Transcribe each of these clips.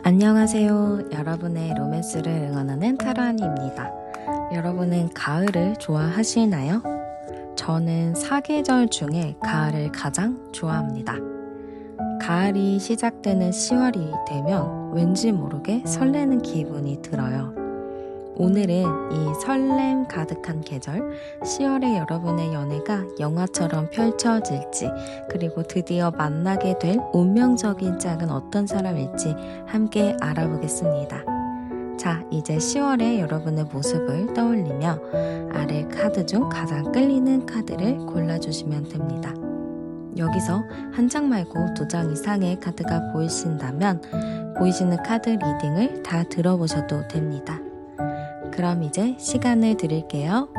안녕하세요. 여러분의 로맨스를 응원하는 타라니입니다. 여러분은 가을을 좋아하시나요? 저는 사계절 중에 가을을 가장 좋아합니다. 가을이 시작되는 10월이 되면 왠지 모르게 설레는 기분이 들어요. 오늘은 이 설렘 가득한 계절 10월의 여러분의 연애가 영화처럼 펼쳐질지, 그리고 드디어 만나게 될 운명적인 짝은 어떤 사람일지 함께 알아보겠습니다. 자, 이제 10월의 여러분의 모습을 떠올리며 아래 카드 중 가장 끌리는 카드를 골라주시면 됩니다. 여기서 한 장 말고 2장 이상의 카드가 보이신다면 보이시는 카드 리딩을 다 들어보셔도 됩니다. 그럼 이제 시간을 드릴게요.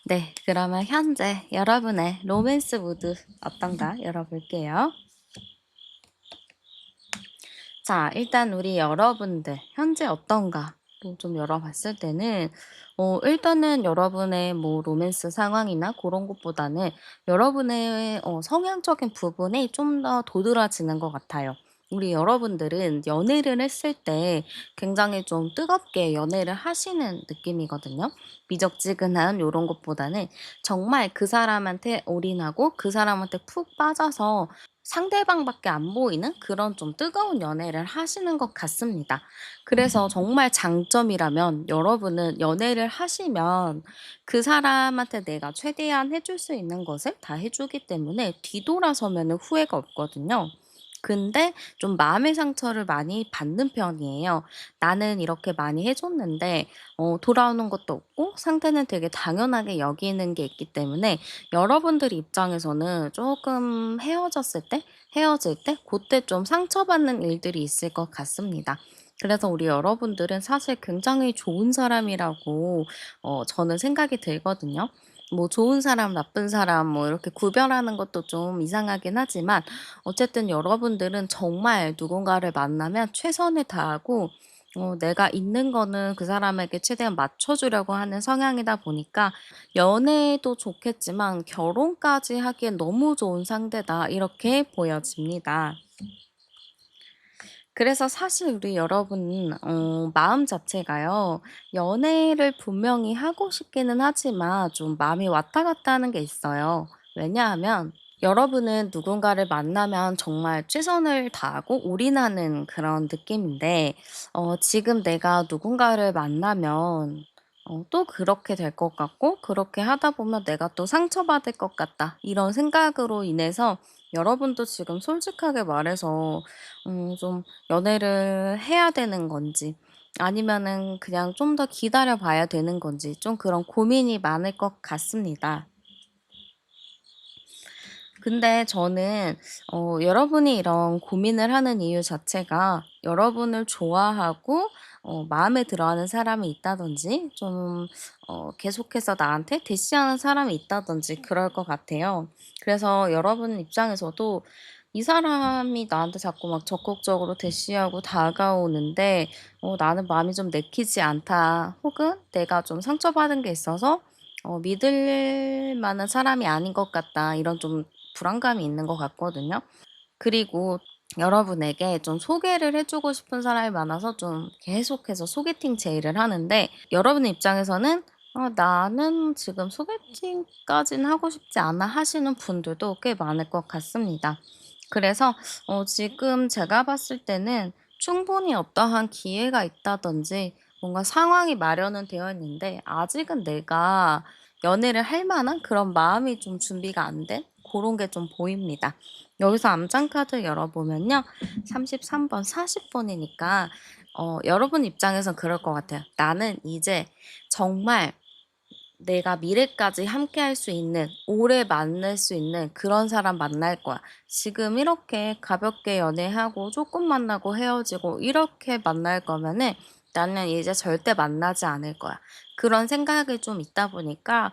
네, 그러면 현재 여러분의 로맨스 무드 어떤가 열어볼게요. 자, 일단 우리 여러분들 현재 어떤가 좀 열어봤을 때는 일단은 여러분의 뭐 로맨스 상황이나 그런 것보다는 여러분의 성향적인 부분이 좀 더 도드라지는 것 같아요. 우리 여러분들은 연애를 했을 때 굉장히 좀 뜨겁게 연애를 하시는 느낌이거든요. 미적지근한 요런 것보다는 정말 그 사람한테 올인하고 그 사람한테 푹 빠져서 상대방밖에 안 보이는 그런 좀 뜨거운 연애를 하시는 것 같습니다. 그래서 정말 장점이라면 여러분은 연애를 하시면 그 사람한테 내가 최대한 해줄 수 있는 것을 다 해주기 때문에 뒤돌아서면 후회가 없거든요. 근데 좀 마음의 상처를 많이 받는 편이에요. 나는 이렇게 많이 해줬는데 돌아오는 것도 없고 상대는 되게 당연하게 여기는 게 있기 때문에 여러분들 입장에서는 조금 헤어질 때 그때 좀 상처받는 일들이 있을 것 같습니다. 그래서 우리 여러분들은 사실 굉장히 좋은 사람이라고 저는 생각이 들거든요. 뭐 좋은 사람, 나쁜 사람 뭐 이렇게 구별하는 것도 좀 이상하긴 하지만 어쨌든 여러분들은 정말 누군가를 만나면 최선을 다하고 내가 있는 거는 그 사람에게 최대한 맞춰주려고 하는 성향이다 보니까 연애도 좋겠지만 결혼까지 하기엔 너무 좋은 상대다 이렇게 보여집니다. 그래서 사실 우리 여러분 마음 자체가요. 연애를 분명히 하고 싶기는 하지만 좀 마음이 왔다 갔다 하는 게 있어요. 왜냐하면 여러분은 누군가를 만나면 정말 최선을 다하고 올인하는 그런 느낌인데 지금 내가 누군가를 만나면 또 그렇게 될 것 같고 그렇게 하다 보면 내가 또 상처받을 것 같다. 이런 생각으로 인해서 여러분도 지금 솔직하게 말해서 좀 연애를 해야 되는 건지 아니면은 그냥 좀 더 기다려 봐야 되는 건지 좀 그런 고민이 많을 것 같습니다. 근데 저는 여러분이 이런 고민을 하는 이유 자체가 여러분을 좋아하고 마음에 들어하는 사람이 있다든지 좀 계속해서 나한테 대시하는 사람이 있다든지 그럴 것 같아요. 그래서 여러분 입장에서도 이 사람이 나한테 자꾸 막 적극적으로 대시하고 다가오는데 나는 마음이 좀 내키지 않다. 혹은 내가 좀 상처받은 게 있어서 믿을 만한 사람이 아닌 것 같다. 이런 좀 불안감이 있는 것 같거든요. 그리고 여러분에게 좀 소개를 해 주고 싶은 사람이 많아서 좀 계속해서 소개팅 제의를 하는데 여러분의 입장에서는 '나는 지금 소개팅까지는 하고 싶지 않아.' 하시는 분들도 꽤 많을 것 같습니다. 그래서 지금 제가 봤을 때는 충분히 어떠한 기회가 있다든지 뭔가 상황이 마련은 되어 있는데 아직은 내가 연애를 할 만한 그런 마음이 좀 준비가 안 된 그런 게 좀 보입니다. 여기서 암장 카드 열어보면요. 33번, 40번이니까 여러분 입장에선 그럴 것 같아요. 나는 이제 정말 내가 미래까지 함께할 수 있는, 오래 만날 수 있는 그런 사람 만날 거야. 지금 이렇게 가볍게 연애하고 조금 만나고 헤어지고 이렇게 만날 거면은 나는 이제 절대 만나지 않을 거야. 그런 생각이 좀 있다 보니까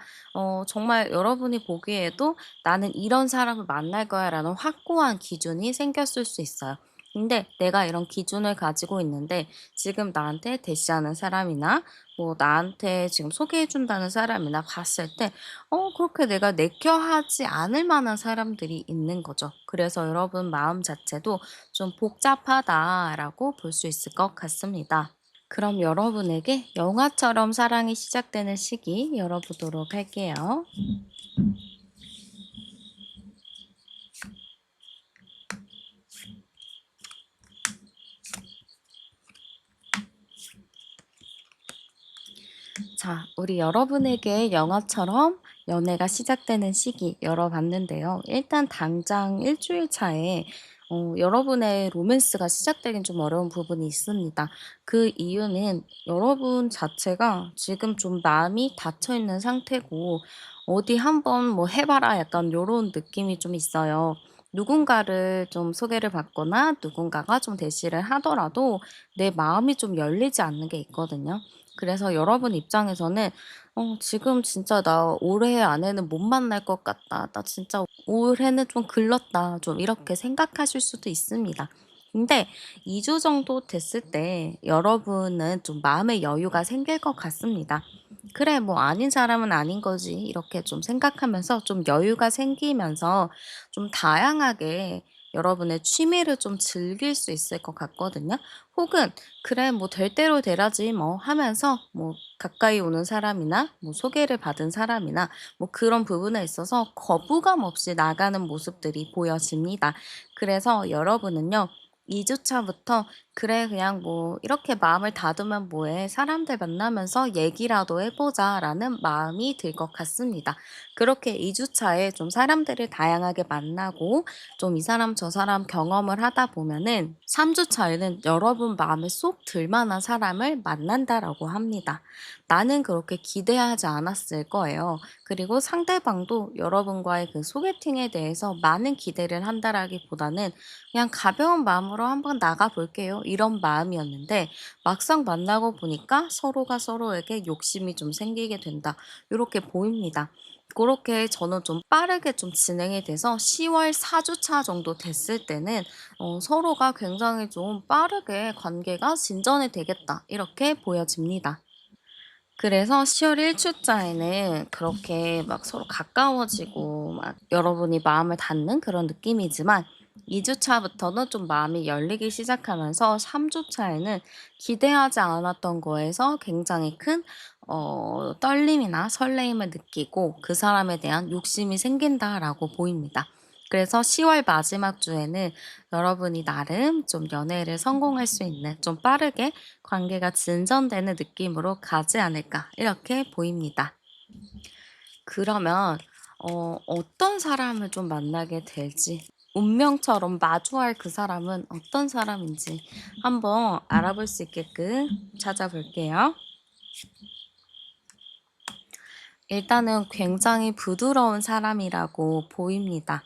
정말 여러분이 보기에도 '나는 이런 사람을 만날 거야.'라는 확고한 기준이 생겼을 수 있어요. 근데 내가 이런 기준을 가지고 있는데 지금 나한테 대시하는 사람이나 뭐 나한테 지금 소개해 준다는 사람이나 봤을 때 그렇게 내가 내켜하지 않을 만한 사람들이 있는 거죠. 그래서 여러분 마음 자체도 좀 '복잡하다.'라고 볼 수 있을 것 같습니다. 그럼 여러분에게 영화처럼 사랑이 시작되는 시기 열어보도록 할게요. 자, 우리 여러분에게 영화처럼 연애가 시작되는 시기 열어봤는데요. 일단 당장 일주일 차에 여러분의 로맨스가 시작되긴 좀 어려운 부분이 있습니다. 그 이유는 여러분 자체가 지금 좀 마음이 닫혀 있는 상태고 어디 한번 뭐 해봐라 약간 요런 느낌이 좀 있어요. 누군가를 좀 소개를 받거나 누군가가 좀 대시를 하더라도 내 마음이 좀 열리지 않는 게 있거든요. 그래서 여러분 입장에서는 지금 진짜 나 올해 안에는 못 만날 것 같다. 나 진짜 올해는 좀 글렀다.' 좀 이렇게 생각하실 수도 있습니다. 근데 2주 정도 됐을 때 여러분은 좀 마음의 여유가 생길 것 같습니다. '그래 뭐 아닌 사람은 아닌 거지.' 이렇게 좀 생각하면서 좀 여유가 생기면서 좀 다양하게 여러분의 취미를 좀 즐길 수 있을 것 같거든요. 혹은 '그래 뭐 될 대로 되라지 뭐.' 하면서 뭐 가까이 오는 사람이나 뭐 소개를 받은 사람이나 뭐 그런 부분에 있어서 거부감 없이 나가는 모습들이 보여집니다. 그래서 여러분은요 2 주차부터 '그래 그냥 뭐 이렇게 마음을 닫으면 뭐해. 사람들 만나면서 얘기라도 해 보자.'라는 마음이 들 것 같습니다. 그렇게 2 주차에 좀 사람들을 다양하게 만나고 좀 이 사람 저 사람 경험을 하다 보면은 3 주차에는 여러분 마음에 쏙 들 만한 사람을 만난다라고 합니다. 나는 그렇게 기대하지 않았을 거예요. 그리고 상대방도 여러분과의 그 소개팅에 대해서 많은 기대를 한다라기보다는 '그냥 가벼운 마음으로 한번 나가 볼게요.' 이런 마음이었는데 막상 만나고 보니까 서로가 서로에게 욕심이 좀 생기게 된다. 요렇게 보입니다. 고렇게 저는 좀 빠르게 좀 진행이 돼서 10월 4 주차 정도 됐을 때는 서로가 굉장히 좀 빠르게 관계가 진전이 되겠다 이렇게 보여집니다. 그래서 10월 1 주차에는 그렇게 막 서로 가까워지고 막 여러분이 마음을 닫는 그런 느낌이지만 2 주차부터는 좀 마음이 열리기 시작하면서 3 주차에는 기대하지 않았던 거에서 굉장히 큰 떨림이나 설레임을 느끼고 '그 사람에 대한 욕심이 생긴다.'라고 보입니다. 그래서 10월 마지막 주에는 여러분이 나름 좀 연애를 성공할 수 있는 좀 빠르게 관계가 진전되는 느낌으로 가지 않을까 이렇게 보입니다. 그러면 어떤 사람을 좀 만나게 될지 운명처럼 마주할 그 사람은 어떤 사람인지 한번 알아볼 수 있게끔 찾아볼게요. 일단은 굉장히 부드러운 사람이라고 보입니다.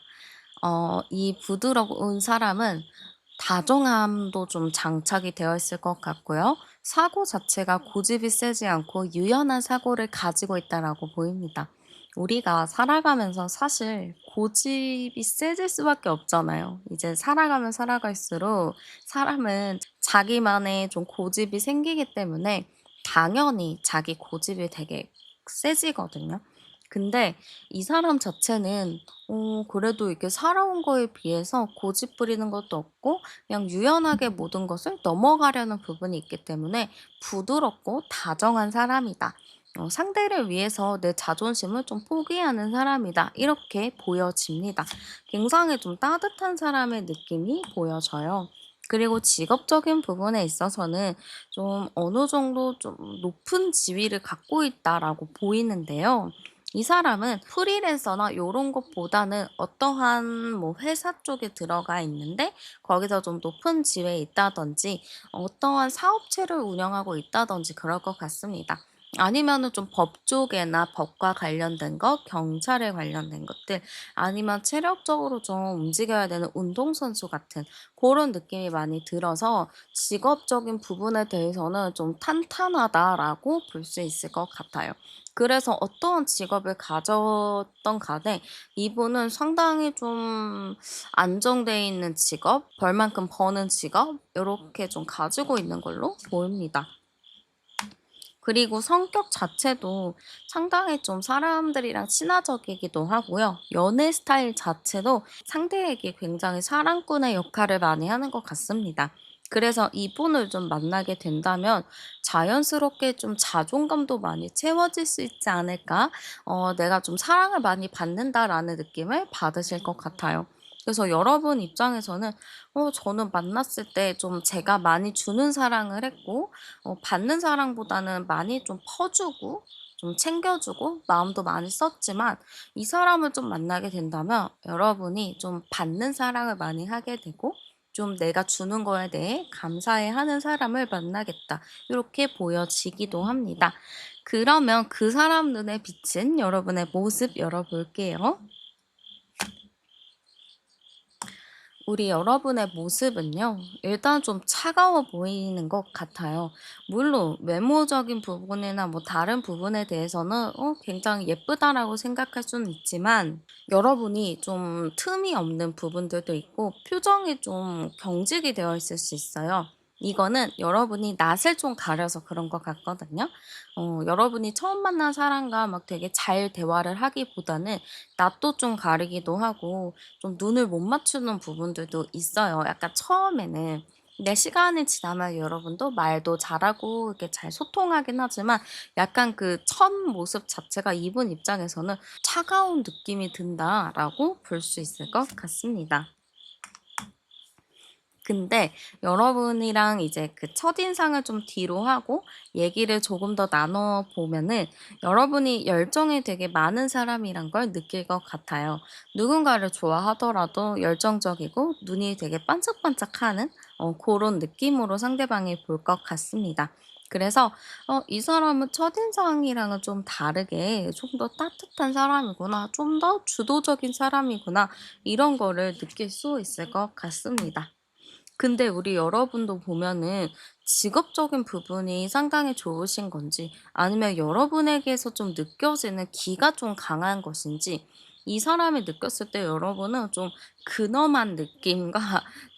이 부드러운 사람은 다정함도 좀 장착이 되어 있을 것 같고요. 사고 자체가 고집이 세지 않고 유연한 사고를 가지고 있다라고 보입니다. 우리가 살아가면서 사실 고집이 세질 수밖에 없잖아요. 이제 살아가면 살아갈수록 사람은 자기만의 좀 고집이 생기기 때문에 당연히 자기 고집이 되게 세지거든요. 근데 이 사람 자체는 그래도 이렇게 살아온 거에 비해서 고집 부리는 것도 없고 그냥 유연하게 모든 것을 넘어가려는 부분이 있기 때문에 부드럽고 다정한 사람이다. 상대를 위해서 내 자존심을 좀 포기하는 사람이다. 이렇게 보여집니다. 굉장히 좀 따뜻한 사람의 느낌이 보여져요. 그리고 직업적인 부분에 있어서는 좀 어느 정도 좀 높은 지위를 갖고 있다라고 보이는데요. 이 사람은 프리랜서나 요런 것보다는 어떠한 뭐 회사 쪽에 들어가 있는데 거기서 좀 높은 지위에 있다든지 어떠한 사업체를 운영하고 있다든지 그럴 것 같습니다. 아니면은 좀 법 쪽이나 법과 관련된 것, 경찰에 관련된 것들, 아니면 체력적으로 좀 움직여야 되는 운동선수 같은 그런 느낌이 많이 들어서 직업적인 부분에 대해서는 좀 탄탄하다라고 볼 수 있을 것 같아요. 그래서 어떠한 직업을 가졌던 간에 이분은 상당히 좀 안정돼 있는 직업, 벌만큼 버는 직업 이렇게 좀 가지고 있는 걸로 보입니다. 그리고 성격 자체도 상당히 좀 사람들이랑 친화적이기도 하고요. 연애 스타일 자체도 상대에게 굉장히 사랑꾼의 역할을 많이 하는 것 같습니다. 그래서 이분을 좀 만나게 된다면 자연스럽게 좀 자존감도 많이 채워질 수 있지 않을까? 내가 좀 사랑을 많이 받는다라는 느낌을 받으실 것 같아요. 그래서 여러분 입장에서는 저는 만났을 때 좀 제가 많이 주는 사랑을 했고 받는 사랑보다는 많이 좀 퍼주고 좀 챙겨주고 마음도 많이 썼지만 이 사람을 좀 만나게 된다면 여러분이 좀 받는 사랑을 많이 하게 되고 좀 내가 주는 거에 대해 감사해하는 사람을 만나겠다. 이렇게 보여지기도 합니다. 그러면 그 사람 눈에 비친 여러분의 모습 열어볼게요. 우리 여러분의 모습은요, 일단 좀 차가워 보이는 것 같아요. 물론, 외모적인 부분이나 뭐 다른 부분에 대해서는, 굉장히 예쁘다라고 생각할 수는 있지만, 여러분이 좀 틈이 없는 부분들도 있고, 표정이 좀 경직이 되어 있을 수 있어요. 이거는 여러분이 낯을 좀 가려서 그런 것 같거든요. 여러분이 처음 만난 사람과 막 되게 잘 대화를 하기보다는 낯도 좀 가리기도 하고, 좀 눈을 못 맞추는 부분들도 있어요. 약간 처음에는. 근데 시간이 지나면 여러분도 말도 잘하고 이렇게 잘 소통하긴 하지만 약간 그 첫 모습 자체가 이분 입장에서는 '차가운 느낌이 든다.'라고 볼 수 있을 것 같습니다. 근데 여러분이랑 이제 그 첫인상을 좀 뒤로 하고 얘기를 조금 더 나눠 보면은 여러분이 열정이 되게 많은 사람이란 걸 느낄 것 같아요. 누군가를 좋아하더라도 열정적이고 눈이 되게 반짝반짝하는 고런 느낌으로 상대방이 볼 것 같습니다. 그래서 '이 사람은 첫인상이랑은 좀 다르게 좀 더 따뜻한 사람이구나. 좀 더 주도적인 사람이구나.' 이런 거를 느낄 수 있을 것 같습니다. 근데 우리 여러분도 보면은 직업적인 부분이 상당히 좋으신 건지 아니면 여러분에게서 좀 느껴지는 기가 좀 강한 것인지 이 사람이 느꼈을 때 여러분은 좀 근엄한 느낌과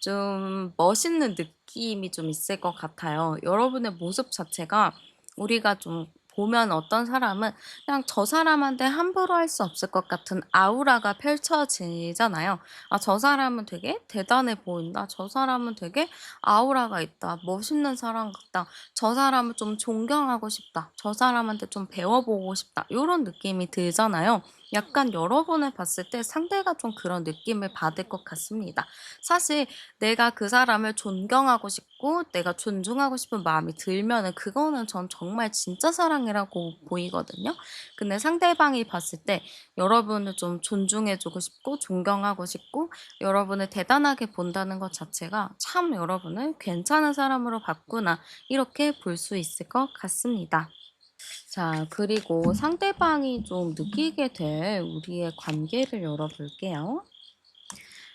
좀 멋있는 느낌이 좀 있을 것 같아요. 여러분의 모습 자체가 우리가 좀 보면 어떤 사람은 그냥 저 사람한테 함부로 할 수 없을 것 같은 아우라가 펼쳐지잖아요. '아 저 사람은 되게 대단해 보인다. 저 사람은 되게 아우라가 있다. 멋있는 사람 같다. 저 사람을 좀 존경하고 싶다. 저 사람한테 좀 배워보고 싶다.' 요런 느낌이 들잖아요. 약간 여러분을 봤을 때 상대가 좀 그런 느낌을 받을 것 같습니다. 사실 내가 그 사람을 존경하고 싶고 내가 존중하고 싶은 마음이 들면은 그거는 전 정말 진짜 사랑이라고 보이거든요. 근데 상대방이 봤을 때 여러분을 좀 존중해 주고 싶고 존경하고 싶고 여러분을 대단하게 본다는 것 자체가 '참 여러분을 괜찮은 사람으로 봤구나.' 이렇게 볼 수 있을 것 같습니다. 자 그리고 상대방이 좀 느끼게 될 우리의 관계를 열어볼게요.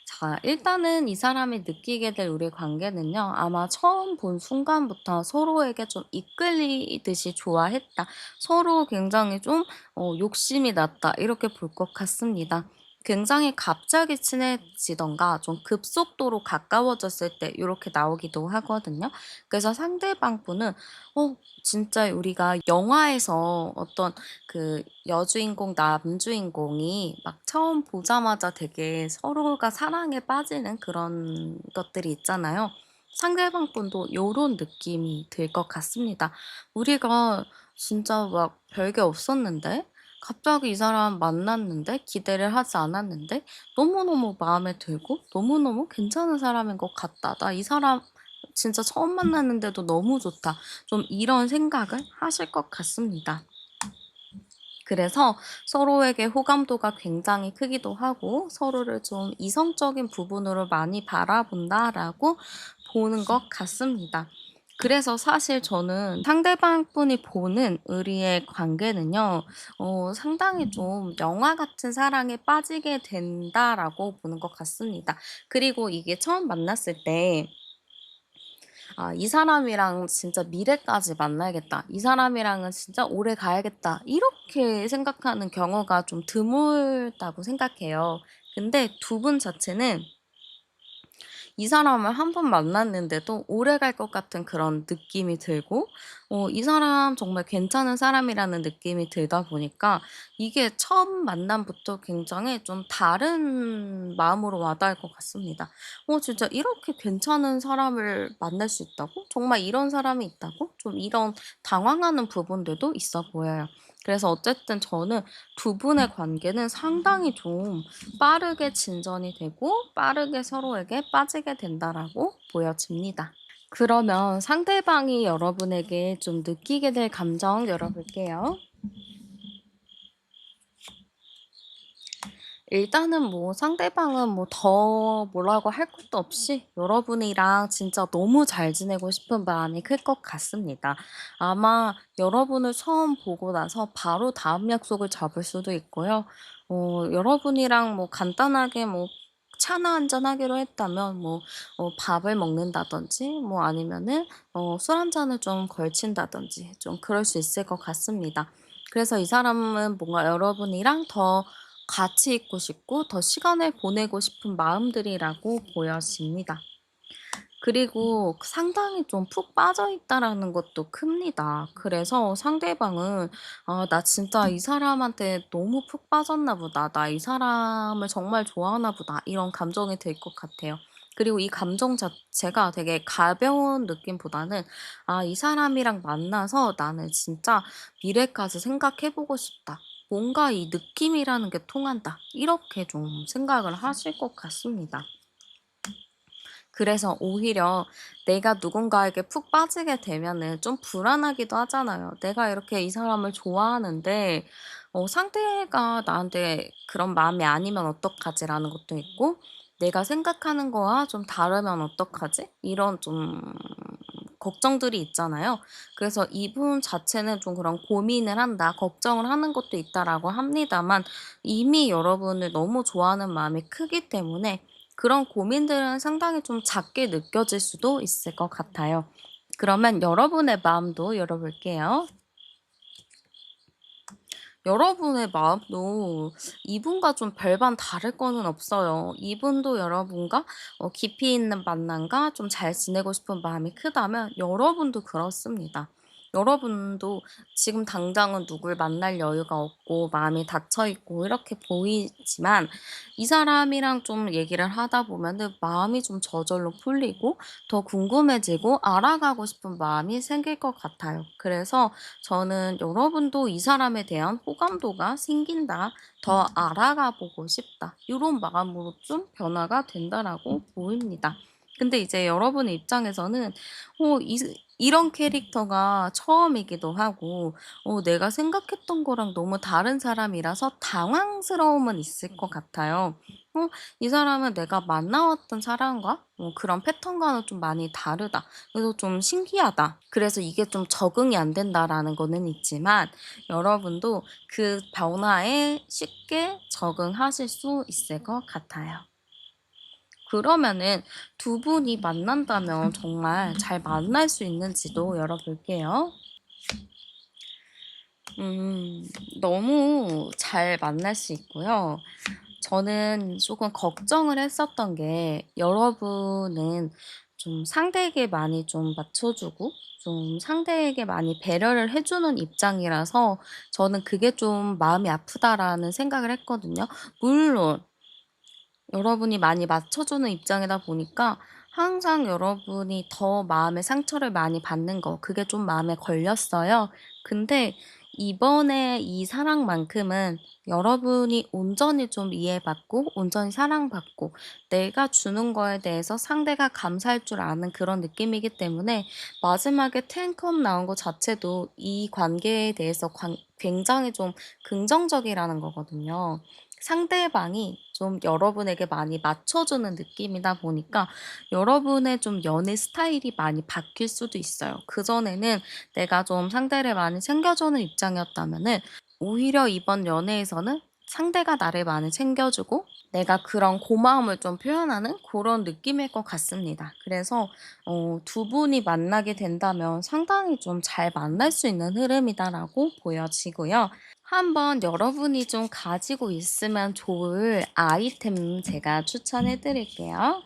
자, 일단은 이 사람이 느끼게 될 우리 관계는요, 아마 처음 본 순간부터 서로에게 좀 이끌리듯이 좋아했다. 서로 굉장히 좀, 욕심이 났다. 이렇게 볼 것 같습니다. 굉장히 갑자기 친해지던가 좀 급속도로 가까워졌을 때 이렇게 나오기도 하거든요. 그래서 상대방 분은 진짜 우리가 영화에서 어떤 그 여주인공, 남주인공이 막 처음 보자마자 되게 서로가 사랑에 빠지는 그런 것들이 있잖아요. 상대방 분도 요런 느낌이 들 것 같습니다. 우리가 진짜 막 별게 없었는데 갑자기 이 사람 만났는데 기대를 하지 않았는데 너무너무 마음에 들고 너무너무 괜찮은 사람인 것 같다. 나 이 사람 진짜 처음 만났는데도 너무 좋다. 좀 이런 생각을 하실 것 같습니다. 그래서 서로에게 호감도가 굉장히 크기도 하고 서로를 좀 이성적인 부분으로 많이 바라본다라고 보는 것 같습니다. 그래서 사실 저는 상대방 분이 보는 우리의 관계는요, 상당히 좀 '영화 같은 사랑에 빠지게 된다.'라고 보는 것 같습니다. 그리고 이게 처음 만났을 때 '아 이 사람이랑 진짜 미래까지 만나야겠다. 이 사람이랑은 진짜 오래 가야겠다.' 이렇게 생각하는 경우가 좀 드물다고 생각해요. 근데 두 분 자체는 이 사람을 한 번 만났는데도 오래 갈 것 같은 그런 느낌이 들고 이 사람 정말 괜찮은 사람이라는 느낌이 들다 보니까 이게 처음 만남부터 굉장히 좀 다른 마음으로 와 닿을 것 같습니다. 진짜 이렇게 괜찮은 사람을 만날 수 있다고? 정말 이런 사람이 있다고? 좀 이런 당황하는 부분들도 있어 보여요. 그래서 어쨌든 저는 두 분의 관계는 상당히 좀 빠르게 진전이 되고 빠르게 서로에게 빠지게 된다라고 보여집니다. 그러면 상대방이 여러분에게 좀 느끼게 될 감정 열어볼게요. 일단은 뭐 상대방은 뭐 더 뭐라고 할 것도 없이 여러분이랑 진짜 너무 잘 지내고 싶은 마음이 클 것 같습니다. 아마 여러분을 처음 보고 나서 바로 다음 약속을 잡을 수도 있고요. 여러분이랑 뭐 간단하게 뭐 차나 한잔 하기로 했다면 뭐 밥을 먹는다든지 뭐 아니면은 술 한 잔을 좀 걸친다든지 좀 그럴 수 있을 것 같습니다. 그래서 이 사람은 뭔가 여러분이랑 더 같이 있고 싶고 더 시간을 보내고 싶은 마음들이라고 보여집니다. 그리고 상당히 좀 푹 빠져 있다라는 것도 큽니다. 그래서 상대방은 '아 나 진짜 이 사람한테 너무 푹 빠졌나 보다. 나 이 사람을 정말 좋아하나 보다.' 이런 감정이 들 것 같아요. 그리고 이 감정 자체가 되게 가벼운 느낌보다는 '아 이 사람이랑 만나서 나는 진짜 미래까지 생각해 보고 싶다. 뭔가 이 느낌이라는 게 통한다.' 이렇게 좀 생각을 하실 것 같습니다. 그래서 오히려 내가 누군가에게 푹 빠지게 되면은 좀 불안하기도 하잖아요. 내가 이렇게 이 사람을 좋아하는데 상대가 나한테 그런 마음이 아니면 어떡하지라는 것도 있고 '내가 생각하는 거와 좀 다르면 어떡하지?' 이런 좀 걱정들이 있잖아요. 그래서 이분 자체는 좀 그런 '고민을 한다. 걱정을 하는 것도 있다.'라고 합니다만 이미 여러분을 너무 좋아하는 마음이 크기 때문에 그런 고민들은 상당히 좀 작게 느껴질 수도 있을 것 같아요. 그러면 여러분의 마음도 열어볼게요. 여러분의 마음도 이분과 좀 별반 다를 거는 없어요. 이분도 여러분과 깊이 있는 만남과 좀 잘 지내고 싶은 마음이 크다면 여러분도 그렇습니다. 여러분도 지금 당장은 누굴 만날 여유가 없고 마음이 닫혀 있고 이렇게 보이지만 이 사람이랑 좀 얘기를 하다 보면은 마음이 좀 저절로 풀리고 더 궁금해지고 알아가고 싶은 마음이 생길 것 같아요. 그래서 저는 여러분도 이 사람에 대한 호감도가 생긴다, 더 알아가 보고 싶다, 이런 마음으로 좀 변화가 된다라고 보입니다. 근데 이제 여러분의 입장에서는 이런 캐릭터가 처음이기도 하고, 내가 생각했던 거랑 너무 다른 사람이라서 당황스러움은 있을 것 같아요. 이 사람은 내가 만나왔던 사람과 그런 패턴과는 좀 많이 다르다. 그래서 좀 신기하다. 그래서 이게 좀 적응이 안 된다라는 거는 있지만 여러분도 그 변화에 쉽게 적응하실 수 있을 것 같아요. 그러면은 두 분이 만난다면 정말 잘 만날 수 있는지도 열어볼게요. 음, 너무 잘 만날 수 있고요. 저는 조금 걱정을 했었던 게 여러분은 좀 상대에게 많이 좀 맞춰주고 좀 상대에게 많이 배려를 해주는 입장이라서 저는 그게 좀 마음이 아프다라는 생각을 했거든요. 물론 여러분이 많이 맞춰주는 입장이다 보니까 항상 여러분이 더 마음의 상처를 많이 받는 거 그게 좀 마음에 걸렸어요. 근데 이번에 이 사랑만큼은 여러분이 온전히 좀 이해받고 온전히 사랑받고 내가 주는 거에 대해서 상대가 감사할 줄 아는 그런 느낌이기 때문에 마지막에 텐컵 나온 거 자체도 이 관계에 대해서 굉장히 좀 긍정적이라는 거거든요. 상대방이 좀 여러분에게 많이 맞춰주는 느낌이다 보니까 여러분의 좀 연애 스타일이 많이 바뀔 수도 있어요. 그전에는 내가 좀 상대를 많이 챙겨주는 입장이었다면은 오히려 이번 연애에서는 상대가 나를 많이 챙겨주고 내가 그런 고마움을 좀 표현하는 그런 느낌일 것 같습니다. 그래서 두 분이 만나게 된다면 상당히 좀 잘 만날 수 있는 흐름이다라고 보여지고요. 한번 여러분이 좀 가지고 있으면 좋을 아이템 제가 추천해 드릴게요.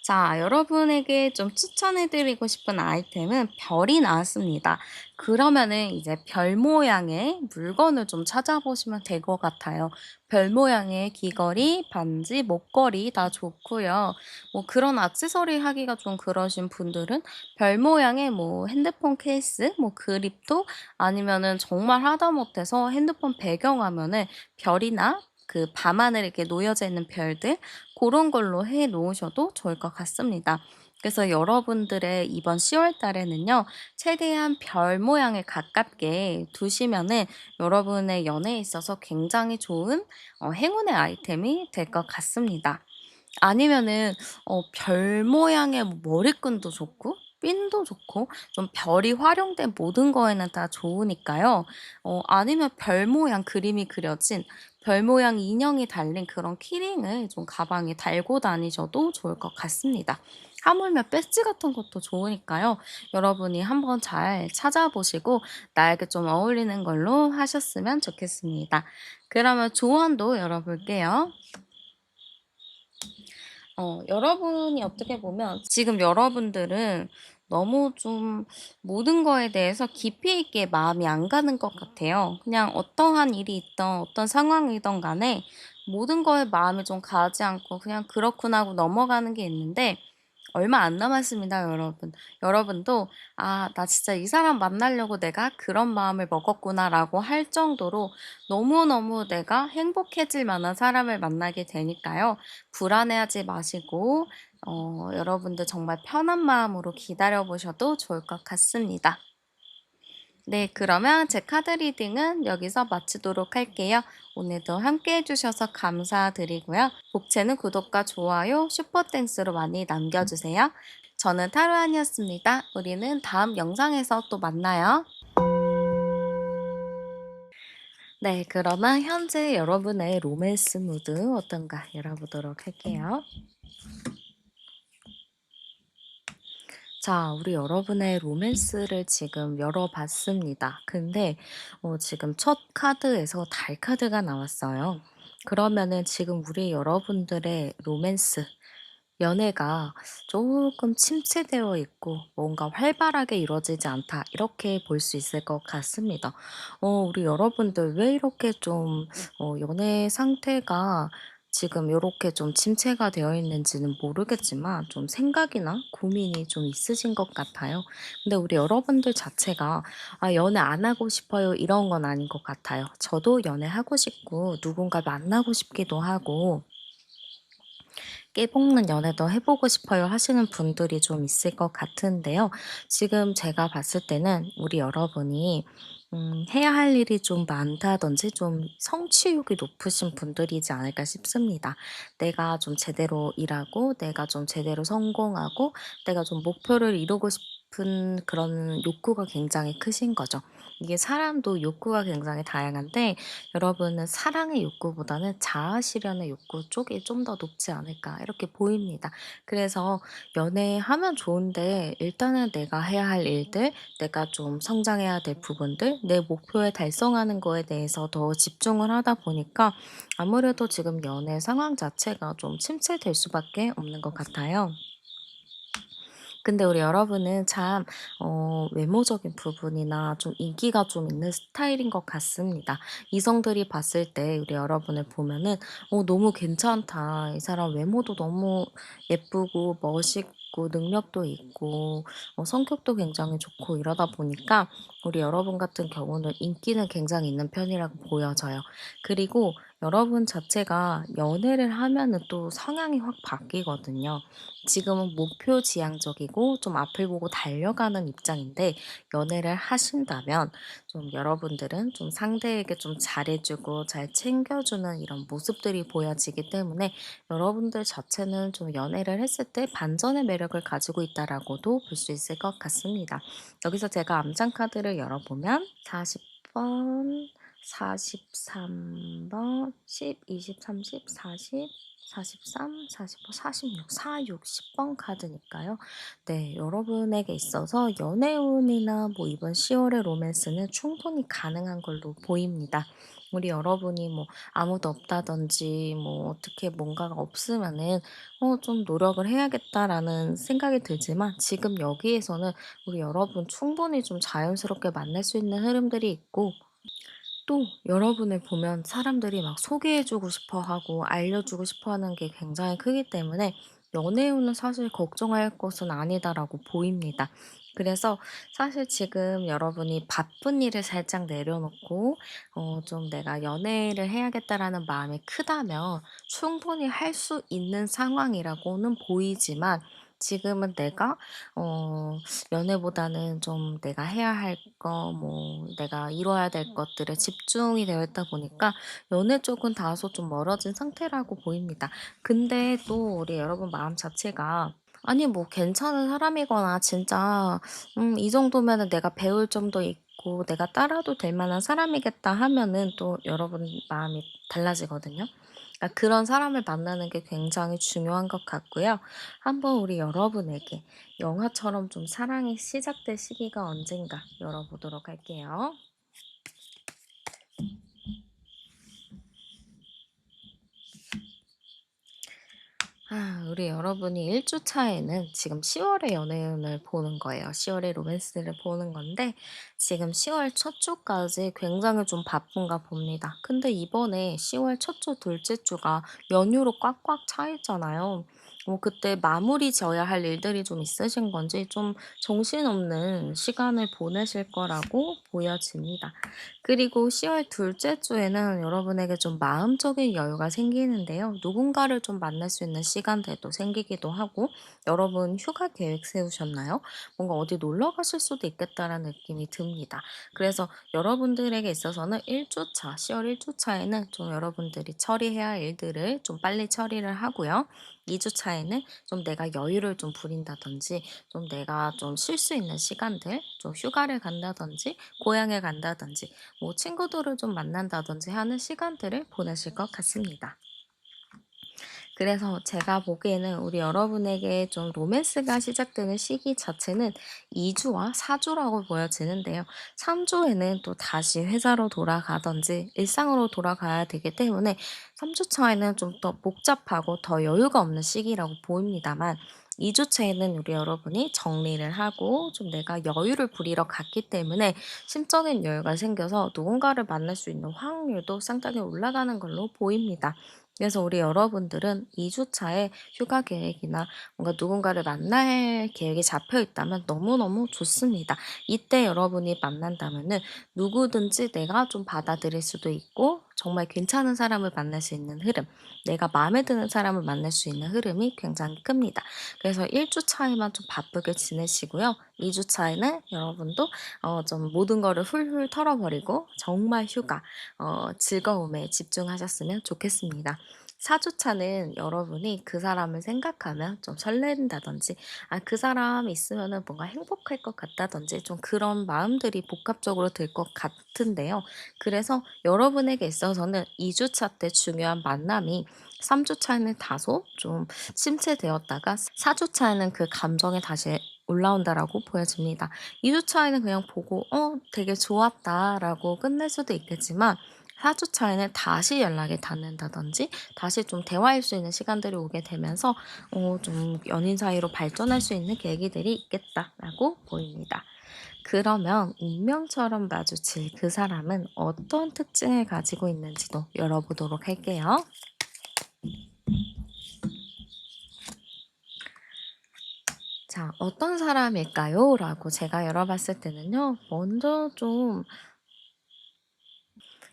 자, 여러분에게 좀 추천해 드리고 싶은 아이템은 별이 나왔습니다. 그러면은 이제 별 모양의 물건을 좀 찾아보시면 될 것 같아요. 별 모양의 귀걸이, 반지, 목걸이 다 좋고요. 뭐 그런 액세서리 하기가 좀 그러신 분들은 별 모양의 뭐 핸드폰 케이스, 뭐 그립톡 아니면은 정말 하다못해서 핸드폰 배경화면에 별이나 그 밤하늘에 이렇게 놓여져 있는 별들 그런 걸로 해 놓으셔도 좋을 것 같습니다. 그래서 여러분들의 이번 10월 달에는요. 최대한 별 모양에 가깝게 두시면은 여러분의 연애에 있어서 굉장히 좋은 행운의 아이템이 될 것 같습니다. 아니면은 별 모양의 뭐 머리끈도 좋고 핀도 좋고 좀 별이 활용된 모든 거에는 다 좋으니까요. 아니면 별 모양 그림이 그려진 별 모양 인형이 달린 그런 키링을 좀 가방에 달고 다니셔도 좋을 것 같습니다. 하물며 배지 같은 것도 좋으니까요. 여러분이 한번 잘 찾아보시고 나에게 좀 어울리는 걸로 하셨으면 좋겠습니다. 그러면 조언도 열어볼게요. 여러분이 어떻게 보면 지금 여러분들은 너무 좀 모든 거에 대해서 깊이 있게 마음이 안 가는 것 같아요. 그냥 어떠한 일이 있던 어떤 상황이든 간에 모든 거에 마음이 좀 가지 않고 그냥 그렇구나 하고 넘어가는 게 있는데 얼마 안 남았습니다, 여러분. 여러분도 '아 나 진짜 이 사람 만나려고 내가 그런 마음을 먹었구나.'라고 할 정도로 너무너무 내가 행복해질 만한 사람을 만나게 되니까요. 불안해하지 마시고 여러분들 정말 편한 마음으로 기다려 보셔도 좋을 것 같습니다. 네, 그러면 제 카드 리딩은 여기서 마치도록 할게요. 오늘도 함께 해주셔서 감사드리고요. 복채는 구독과 좋아요, 슈퍼땡스로 많이 남겨주세요. 저는 타로안이었습니다. 우리는 다음 영상에서 또 만나요. 네, 그러면 현재 여러분의 로맨스 무드 어떤가 열어보도록 할게요. 자, 우리 여러분의 로맨스를 지금 열어봤습니다. 근데 지금 첫 카드에서 달 카드가 나왔어요. 그러면은 지금 우리 여러분들의 로맨스, 연애가 조금 침체되어 있고 뭔가 활발하게 이루어지지 않다. 이렇게 볼 수 있을 것 같습니다. 우리 여러분들 왜 이렇게 좀 연애 상태가 지금 요렇게 좀 침체가 되어 있는지는 모르겠지만 좀 생각이나 고민이 좀 있으신 것 같아요. 근데 우리 여러분들 자체가 '아 연애 안 하고 싶어요.' 이런 건 아닌 것 같아요. 저도 연애하고 싶고 누군가 만나고 싶기도 하고 깨볶는 연애도 해 보고 싶어요 하시는 분들이 좀 있을 것 같은데요. 지금 제가 봤을 때는 우리 여러분이 해야 할 일이 좀 많다든지 좀 성취욕이 높으신 분들이지 않을까 싶습니다. 내가 좀 제대로 일하고 내가 좀 제대로 성공하고 내가 좀 목표를 이루고 싶은 그런 욕구가 굉장히 크신 거죠. 이게 사람도 욕구가 굉장히 다양한데 여러분은 사랑의 욕구보다는 자아 실현의 욕구 쪽이 좀 더 높지 않을까 이렇게 보입니다. 그래서 연애하면 좋은데 일단은 내가 해야 할 일들, 내가 좀 성장해야 될 부분들, 내 목표에 달성하는 거에 대해서 더 집중을 하다 보니까 아무래도 지금 연애 상황 자체가 좀 침체될 수밖에 없는 것 같아요. 근데 우리 여러분은 참 외모적인 부분이나 좀 인기가 좀 있는 스타일인 것 같습니다. 이성들이 봤을 때 우리 여러분을 보면은 '너무 괜찮다. 이 사람 외모도 너무 예쁘고 멋있고 능력도 있고 성격도 굉장히 좋고.' 이러다 보니까 우리 여러분 같은 경우는 인기는 굉장히 있는 편이라고 보여져요. 그리고 여러분 자체가 연애를 하면은 또 성향이 확 바뀌거든요. 지금은 목표 지향적이고 좀 앞을 보고 달려가는 입장인데 연애를 하신다면 좀 여러분들은 좀 상대에게 좀 잘해주고 잘 챙겨주는 이런 모습들이 보여지기 때문에 여러분들 자체는 좀 연애를 했을 때 반전의 매력을 가지고 있다라고도 볼 수 있을 것 같습니다. 여기서 제가 암장 카드를 열어보면 40번, 43번, 10, 20, 30, 40, 43, 45, 46, 4, 60번 카드니까요. 네, 여러분에게 있어서 연애운이나 뭐 이번 10월의 로맨스는 충분히 가능한 걸로 보입니다. 우리 여러분이 뭐 아무도 없다든지 뭐 어떻게 뭔가가 없으면은 좀 노력을 해야겠다라는 생각이 들지만 지금 여기에서는 우리 여러분 충분히 좀 자연스럽게 만날 수 있는 흐름들이 있고 또 여러분을 보면 사람들이 막 소개해 주고 싶어 하고 알려주고 싶어 하는 게 굉장히 크기 때문에 연애운은 사실 걱정할 것은 아니다라고 보입니다. 그래서 사실 지금 여러분이 바쁜 일을 살짝 내려놓고 좀 내가 연애를 해야겠다라는 마음이 크다면 충분히 할 수 있는 상황이라고는 보이지만 지금은 내가 연애보다는 좀 내가 해야 할 거 뭐 내가 이뤄야 될 것들에 집중이 되어 있다 보니까 연애 쪽은 다소 좀 멀어진 상태라고 보입니다. 근데 또 우리 여러분 마음 자체가 아니 뭐 괜찮은 사람이거나 진짜 이 정도면은 내가 배울 점도 있고 내가 따라도 될 만한 사람이겠다 하면은 또 여러분 마음이 달라지거든요. 그러니까 그런 사람을 만나는 게 굉장히 중요한 것 같고요. 한번 우리 여러분에게 영화처럼 좀 사랑이 시작될 시기가 언젠가 열어보도록 할게요. 우리 여러분이 1주 차에는 지금 10월의 연애운을 보는 거예요. 10월의 로맨스를 보는 건데 지금 10월 첫 주까지 굉장히 좀 바쁜가 봅니다. 근데 이번에 10월 첫 주, 둘째 주가 연휴로 꽉꽉 차 있잖아요. 그때 마무리 지어야 할 일들이 좀 있으신 건지 좀 정신없는 시간을 보내실 거라고 보여집니다. 그리고 10월 둘째 주에는 여러분에게 좀 마음적인 여유가 생기는데요. 누군가를 좀 만날 수 있는 시간들도 생기기도 하고, 여러분 휴가 계획 세우셨나요? 뭔가 어디 놀러 가실 수도 있겠다라는 느낌이 듭니다. 그래서 여러분들에게 있어서는 1주차, 10월 1주차에는 좀 여러분들이 처리해야 할 일들을 좀 빨리 처리를 하고요. 2주차에는 좀 내가 여유를 좀 부린다든지, 좀 내가 좀 쉴 수 있는 시간들, 좀 휴가를 간다든지, 고향에 간다든지, 뭐 친구들을 좀 만난다든지 하는 시간들을 보내실 것 같습니다. 그래서 제가 보기에는 우리 여러분에게 좀 로맨스가 시작되는 시기 자체는 2주와 4주라고 보여지는데요. 3주에는 또 다시 회사로 돌아가든지 일상으로 돌아가야 되기 때문에 3주 차에는 좀 더 복잡하고 더 여유가 없는 시기라고 보입니다만 2주 차에는 우리 여러분이 정리를 하고 좀 내가 여유를 부리러 갔기 때문에 심적인 여유가 생겨서 누군가를 만날 수 있는 확률도 상당히 올라가는 걸로 보입니다. 그래서 우리 여러분들은 2주 차에 휴가 계획이나 뭔가 누군가를 만날 계획이 잡혀 있다면 너무너무 좋습니다. 이때 여러분이 만난다면은 누구든지 내가 좀 받아들일 수도 있고 정말 괜찮은 사람을 만날 수 있는 흐름, 내가 마음에 드는 사람을 만날 수 있는 흐름이 굉장히 큽니다. 그래서 1주 차에만 좀 바쁘게 지내시고요. 2주 차에는 여러분도 좀 모든 거를 훌훌 털어버리고 정말 휴가, 즐거움에 집중하셨으면 좋겠습니다. 4주차는 여러분이 그 사람을 생각하면 좀 설렌다든지, 그 사람이 있으면은 뭔가 행복할 것 같다든지, 좀 그런 마음들이 복합적으로 들 것 같은데요. 그래서 여러분에게 있어서는 2주차 때 중요한 만남이 3주차에는 다소 좀 침체되었다가 4주차에는 그 감정이 다시 올라온다라고 보여집니다. 2주차에는 그냥 보고, 되게 좋았다라고 끝낼 수도 있겠지만, 4주 차에는 다시 연락이 닿는다든지 다시 좀 대화할 수 있는 시간들이 오게 되면서 좀 연인 사이로 발전할 수 있는 계기들이 있겠다라고 보입니다. 그러면 운명처럼 마주칠 그 사람은 어떤 특징을 가지고 있는지도 열어보도록 할게요. 자, 어떤 사람일까요? 라고 제가 열어봤을 때는요, 먼저 좀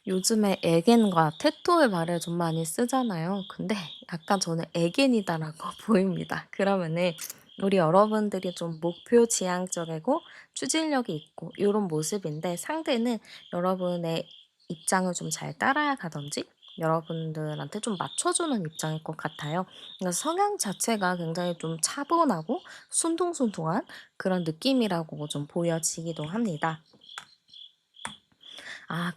요즘에 에겐과 테토의 말을 좀 많이 쓰잖아요. 근데 약간 저는 에겐이다라고 보입니다. 그러면은 우리 여러분들이 좀 목표 지향적이고 추진력이 있고 이런 모습인데, 상대는 여러분의 입장을 좀 잘 따라가든지 여러분들한테 좀 맞춰주는 입장일 것 같아요. 그래서 성향 자체가 굉장히 좀 차분하고 순둥순둥한 그런 느낌이라고 좀 보여지기도 합니다.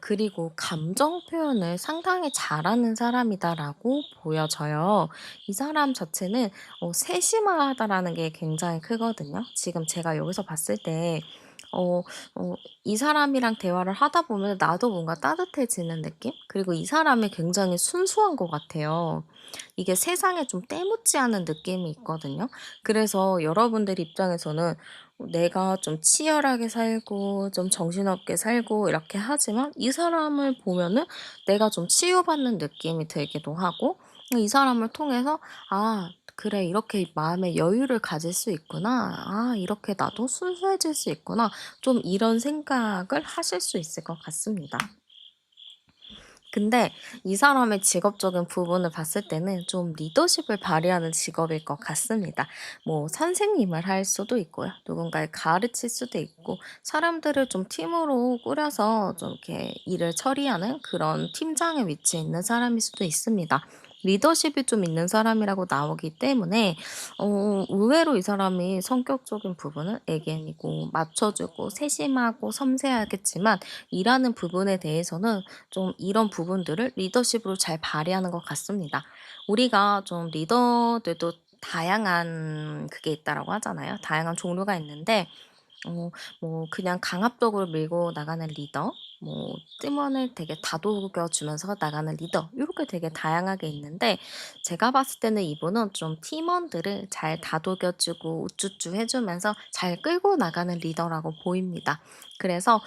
그리고 감정 표현을 상당히 잘하는 사람이다라고 보여져요. 이 사람 자체는 세심하다라는 게 굉장히 크거든요. 지금 제가 여기서 봤을 때 어 이 사람이랑 대화를 하다 보면 나도 뭔가 따뜻해지는 느낌? 그리고 이 사람이 굉장히 순수한 것 같아요. 이게 세상에 좀 때묻지 않은 느낌이 있거든요. 그래서 여러분들 입장에서는 내가 좀 치열하게 살고 좀 정신없게 살고 이렇게 하지만 이 사람을 보면은 내가 좀 치유받는 느낌이 들기도 하고, 이 사람을 통해서 '아 그래, 이렇게 마음의 여유를 가질 수 있구나. 이렇게 나도 순수해질 수 있구나.' 좀 이런 생각을 하실 수 있을 것 같습니다. 근데 이 사람의 직업적인 부분을 봤을 때는 좀 리더십을 발휘하는 직업일 것 같습니다. 뭐 선생님을 할 수도 있고요. 누군가를 가르칠 수도 있고, 사람들을 좀 팀으로 꾸려서 좀 이렇게 일을 처리하는 그런 팀장의 위치에 있는 사람일 수도 있습니다. 리더십이 좀 있는 사람이라고 나오기 때문에 의외로 이 사람이 성격적인 부분은 애견이고 맞춰주고 세심하고 섬세하겠지만, 일하는 부분에 대해서는 좀 이런 부분들을 리더십으로 잘 발휘하는 것 같습니다. 우리가 좀 리더들도 다양한 그게 있다라고 하잖아요. 다양한 종류가 있는데 뭐 그냥 강압적으로 밀고 나가는 리더, 뭐 팀원을 되게 다독여 주면서 나가는 리더, 요렇게 되게 다양하게 있는데, 제가 봤을 때는 이분은 좀 팀원들을 잘 다독여 주고 우쭈쭈 해 주면서 잘 끌고 나가는 리더라고 보입니다. 그래서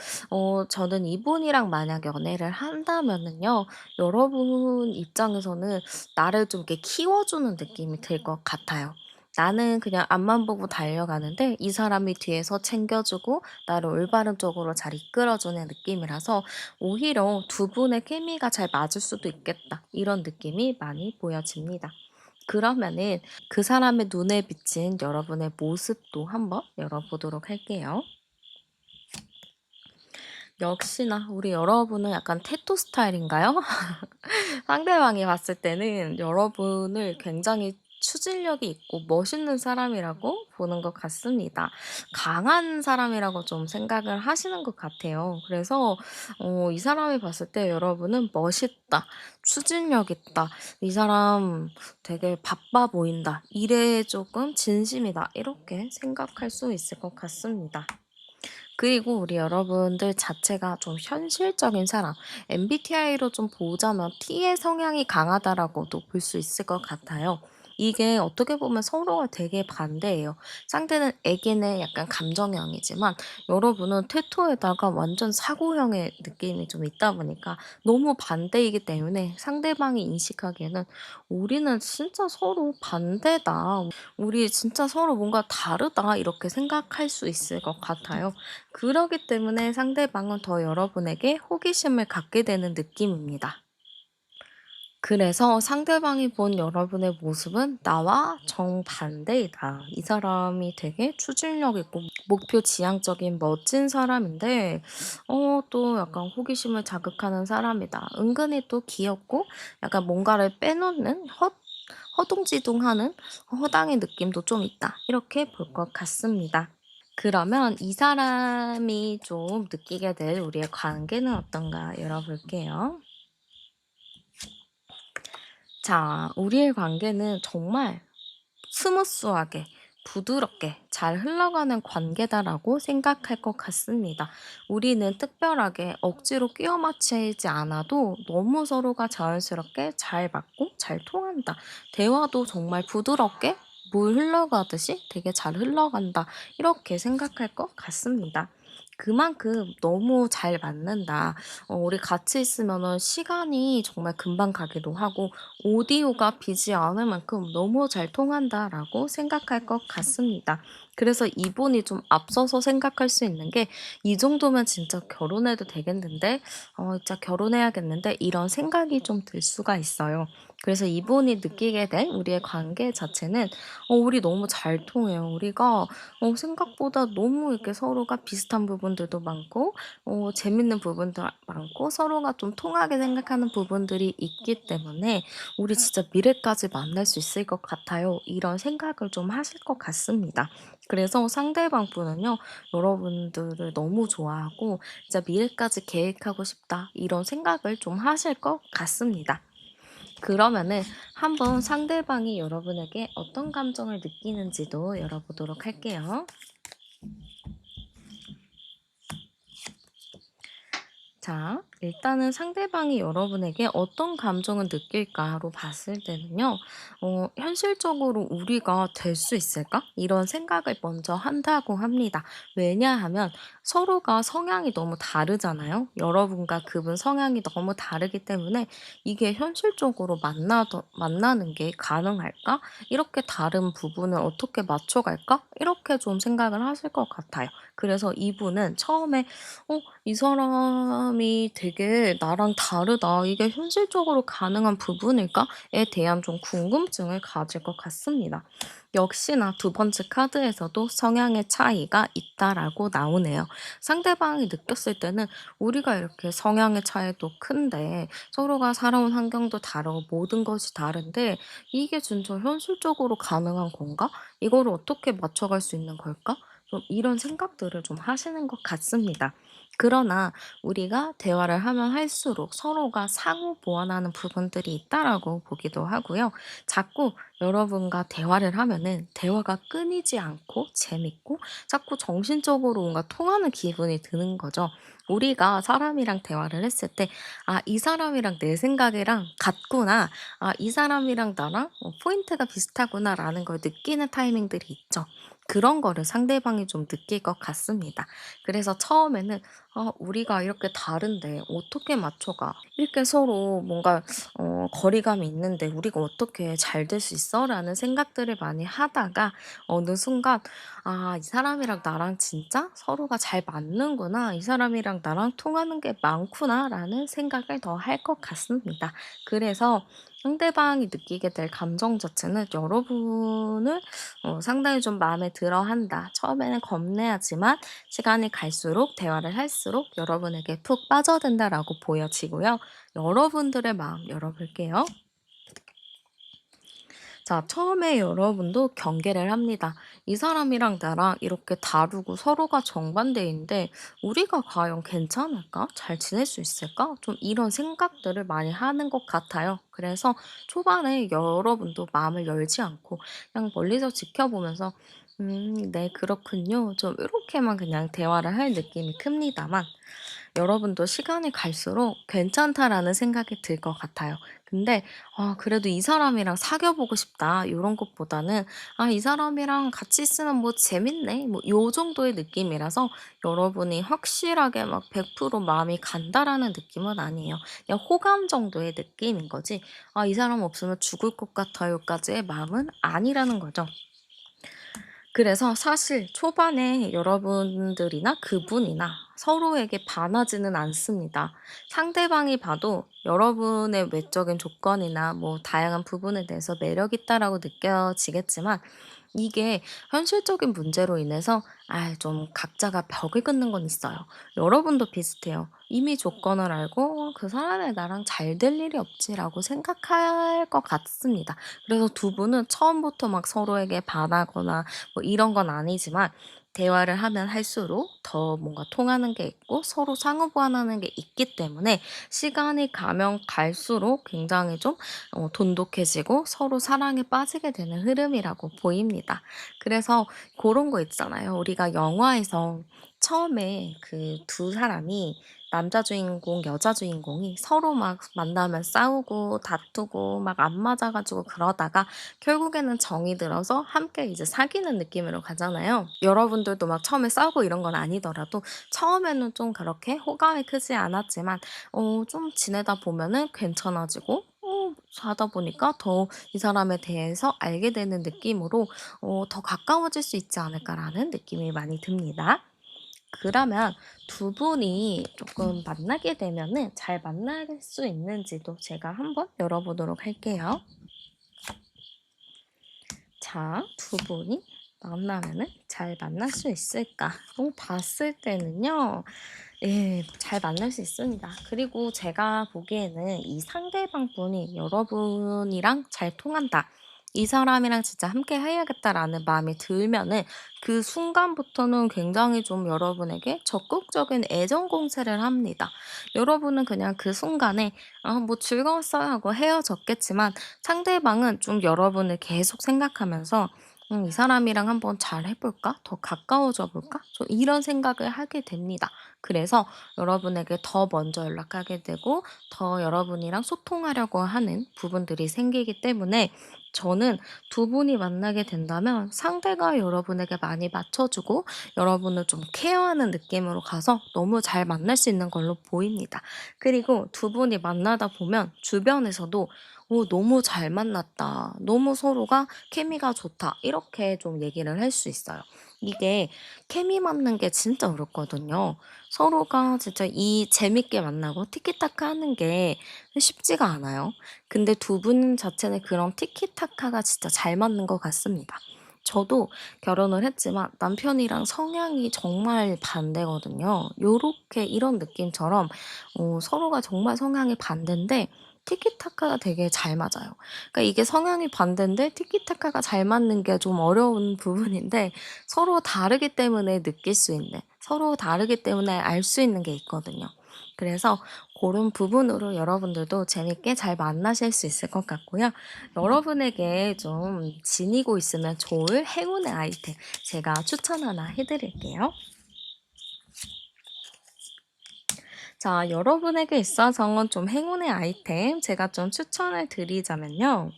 저는 이분이랑 만약 연애를 한다면은요, 여러분 입장에서는 나를 좀 이렇게 키워주는 느낌이 들 것 같아요. 나는 그냥 앞만 보고 달려가는데 이 사람이 뒤에서 챙겨주고 나를 올바른 쪽으로 잘 이끌어주는 느낌이라서 오히려 두 분의 케미가 잘 맞을 수도 있겠다, 이런 느낌이 많이 보여집니다. 그러면은 그 사람의 눈에 비친 여러분의 모습도 한번 열어보도록 할게요. 역시나 우리 여러분은 약간 테토 스타일인가요? 상대방이 봤을 때는 여러분을 굉장히 추진력이 있고 멋있는 사람이라고 보는 것 같습니다. 강한 사람이라고 좀 생각을 하시는 것 같아요. 그래서 이 사람이 봤을 때 여러분은 멋있다, 추진력 있다, 이 사람 되게 바빠 보인다, 일에 조금 진심이다, 이렇게 생각할 수 있을 것 같습니다. 그리고 우리 여러분들 자체가 좀 현실적인 사람, MBTI로 좀 보자면 T의 성향이 강하다라고도 볼 수 있을 것 같아요. 이게 어떻게 보면 서로가 되게 반대예요. 상대는 애기는 약간 감정형이지만 여러분은 태토에다가 완전 사고형의 느낌이 좀 있다 보니까 너무 반대이기 때문에 상대방이 인식하기에는 '우리는 진짜 서로 반대다. 우리 진짜 서로 뭔가 다르다.' 이렇게 생각할 수 있을 것 같아요. 그러기 때문에 상대방은 더 여러분에게 호기심을 갖게 되는 느낌입니다. 그래서 상대방이 본 여러분의 모습은 나와 정반대이다. 이 사람이 되게 추진력 있고 목표 지향적인 멋진 사람인데, 또 약간 호기심을 자극하는 사람이다. 은근히 또 귀엽고 약간 뭔가를 빼놓는 허둥지둥하는 허당의 느낌도 좀 있다. 이렇게 볼 것 같습니다. 그러면 이 사람이 좀 느끼게 될 우리의 관계는 어떤가 열어볼게요. 자, 우리의 관계는 정말 스무스하게, 부드럽게 잘 흘러가는 관계다라고 생각할 것 같습니다. 우리는 특별하게 억지로 끼워 맞추지 않아도 너무 서로가 자연스럽게 잘 맞고 잘 통한다. 대화도 정말 부드럽게 물 흘러가듯이 되게 잘 흘러간다. 이렇게 생각할 것 같습니다. 그만큼 너무 잘 맞는다. 우리 같이 있으면은 시간이 정말 금방 가기도 하고 오디오가 비지 않을 만큼 너무 잘 통한다라고 생각할 것 같습니다. 그래서 이분이 좀 앞서서 생각할 수 있는 게 '이 정도면 진짜 결혼해도 되겠는데? 진짜 결혼해야겠는데?' 이런 생각이 좀 들 수가 있어요. 그래서 이분이 느끼게 될 우리의 관계 자체는 우리 너무 잘 통해요. 우리가 생각보다 너무 이렇게 서로가 비슷한 부분들도 많고 재밌는 부분도 많고 서로가 좀 통하게 생각하는 부분들이 있기 때문에 '우리 진짜 미래까지 만날 수 있을 것 같아요.' 이런 생각을 좀 하실 것 같습니다. 그래서 상대방 분은요, 여러분들을 너무 좋아하고 진짜 '미래까지 계획하고 싶다.' 이런 생각을 좀 하실 것 같습니다. 그러면은 한번 상대방이 여러분에게 어떤 감정을 느끼는지도 열어보도록 할게요. 자, 일단은 상대방이 여러분에게 어떤 감정을 느낄까로 봤을 때는요, 현실적으로 우리가 될 수 있을까? 이런 생각을 먼저 한다고 합니다. 왜냐하면 서로가 성향이 너무 다르잖아요. 여러분과 그분 성향이 너무 다르기 때문에 이게 현실적으로 만나는 게 가능할까? 이렇게 다른 부분을 어떻게 맞춰갈까? 이렇게 좀 생각을 하실 것 같아요. 그래서 이분은 처음에 이 사람이 되게 나랑 다르다. 이게 현실적으로 가능한 부분일까?"에 대한 좀 궁금증을 가질 것 같습니다. 역시나 두 번째 카드에서도 성향의 차이가 있다라고 나오네요. 상대방이 느꼈을 때는 우리가 이렇게 성향의 차이도 큰데 서로가 살아온 환경도 다르고 모든 것이 다른데 '이게 진짜 현실적으로 가능한 건가? 이거를 어떻게 맞춰갈 수 있는 걸까?' 좀 이런 생각들을 좀 하시는 것 같습니다. 그러나 우리가 대화를 하면 할수록 서로가 상호 보완하는 부분들이 있다라고 보기도 하고요. 자꾸 여러분과 대화를 하면은 대화가 끊이지 않고 재밌고 자꾸 정신적으로 뭔가 통하는 기분이 드는 거죠. 우리가 사람이랑 대화를 했을 때 '아, 이 사람이랑 내 생각이랑 같구나. 아, 이 사람이랑 나랑 포인트가 비슷하구나.'라는 걸 느끼는 타이밍들이 있죠. 그런 거를 상대방이 좀 느낄 것 같습니다. 그래서 처음에는 '우리가 이렇게 다른데 어떻게 맞춰가? 이렇게 서로 뭔가 거리감이 있는데 우리가 어떻게 잘 될 수 있어?'라는 생각들을 많이 하다가 어느 순간 '아, 이 사람이랑 나랑 진짜 서로가 잘 맞는구나. 이 사람이랑 나랑 통하는 게 많구나.'라는 생각을 더 할 것 같습니다. 그래서 상대방이 느끼게 될 감정 자체는 여러분을 상당히 좀 마음에 들어한다. 처음에는 겁내하지만 시간이 갈수록 대화를 할수록 여러분에게 푹 빠져든다라고 보여지고요. 여러분들의 마음 열어볼게요. 자, 처음에 여러분도 경계를 합니다. '이 사람이랑 나랑 이렇게 다르고 서로가 정반대인데 우리가 과연 괜찮을까? 잘 지낼 수 있을까?' 좀 이런 생각들을 많이 하는 것 같아요. 그래서 초반에 여러분도 마음을 열지 않고 그냥 멀리서 지켜보면서 네, 그렇군요.' 좀 이렇게만 그냥 대화를 할 느낌이 큽니다만 여러분도 시간이 갈수록 '괜찮다.'라는 생각이 들 것 같아요. 근데 그래도 '이 사람이랑 사귀어 보고 싶다.' 요런 것보다는 '아, 이 사람이랑 같이 있으면 뭐 재밌네.' 뭐 요 정도의 느낌이라서 여러분이 확실하게 막 100% 마음이 간다라는 느낌은 아니에요. 그냥 호감 정도의 느낌인 거지 '아, 이 사람 없으면 죽을 것 같아요.'까지의 마음은 아니라는 거죠. 그래서 사실 초반에 여러분들이나 그분이나 서로에게 반하지는 않습니다. 상대방이 봐도 여러분의 외적인 조건이나 뭐 다양한 부분에 대해서 매력 있다라고 느껴지겠지만 이게 현실적인 문제로 인해서 좀 각자가 벽을 끊는 건 있어요. 여러분도 비슷해요. 이미 조건을 알고 '그 사람이 나랑 잘 될 일이 없지.'라고 생각할 것 같습니다. 그래서 두 분은 처음부터 막 서로에게 반하거나 뭐 이런 건 아니지만 대화를 하면 할수록 더 뭔가 통하는 게 있고 서로 상호 보완하는 게 있기 때문에 시간이 가면 갈수록 굉장히 좀 돈독해지고 서로 사랑에 빠지게 되는 흐름이라고 보입니다. 그래서 그런 거 있잖아요. 우리가 영화에서 처음에 그 두 사람이 남자 주인공, 여자 주인공이 서로 막 만나면 싸우고 다투고 막 안 맞아 가지고 그러다가 결국에는 정이 들어서 함께 이제 사귀는 느낌으로 가잖아요. 여러분들도 막 처음에 싸우고 이런 건 아니더라도 처음에는 좀 그렇게 호감이 크지 않았지만 좀 지내다 보면은 괜찮아지고 하다 보니까 더 이 사람에 대해서 알게 되는 느낌으로 '더 가까워질 수 있지 않을까.'라는 느낌이 많이 듭니다. 그러면 두 분이 조금 만나게 되면은 잘 만날 수 있는지도 제가 한번 열어보도록 할게요. 자, 두 분이 만나면은 잘 만날 수 있을까? 봤을 때는요. 예. 잘 만날 수 있습니다. 그리고 제가 보기에는 이 상대방 분이 여러분이랑 잘 통한다. '이 사람이랑 진짜 함께 해야겠다.'라는 마음이 들면은 그 순간부터는 굉장히 좀 여러분에게 적극적인 애정 공세를 합니다. 여러분은 그냥 그 순간에 '아 뭐 즐거웠어요.' 하고 헤어졌겠지만 상대방은 좀 여러분을 계속 생각하면서 '이 사람이랑 한번 잘 해 볼까? 더 가까워져 볼까?' 좀 이런 생각을 하게 됩니다. 그래서 여러분에게 더 먼저 연락하게 되고 더 여러분이랑 소통하려고 하는 부분들이 생기기 때문에 저는 두 분이 만나게 된다면 상대가 여러분에게 많이 맞춰주고 여러분을 좀 케어하는 느낌으로 가서 너무 잘 만날 수 있는 걸로 보입니다. 그리고 두 분이 만나다 보면 주변에서도 너무 잘 만났다. 너무 서로가 케미가 좋다. 이렇게 좀 얘기를 할 수 있어요. 이게 케미 맞는 게 진짜 어렵거든요. 서로가 진짜 이 재밌게 만나고 티키타카 하는 게 쉽지가 않아요. 근데 두 분 자체는 그런 티키타카가 진짜 잘 맞는 것 같습니다. 저도 결혼을 했지만 남편이랑 성향이 정말 반대거든요. 요렇게 이런 느낌처럼 서로가 정말 성향이 반대인데 티키타카가 되게 잘 맞아요. 그러니까 이게 성향이 반대인데 티키타카가 잘 맞는 게 좀 어려운 부분인데 서로 다르기 때문에 느낄 수 있는, 서로 다르기 때문에 알 수 있는 게 있거든요. 그래서 그런 부분으로 여러분들도 재밌게 잘 만나실 수 있을 것 같고요. 여러분에게 좀 지니고 있으면 좋을 행운의 아이템 제가 추천 하나 해 드릴게요. 자, 여러분에게 있어서 좀 행운의 아이템 제가 좀 추천을 드리자면요.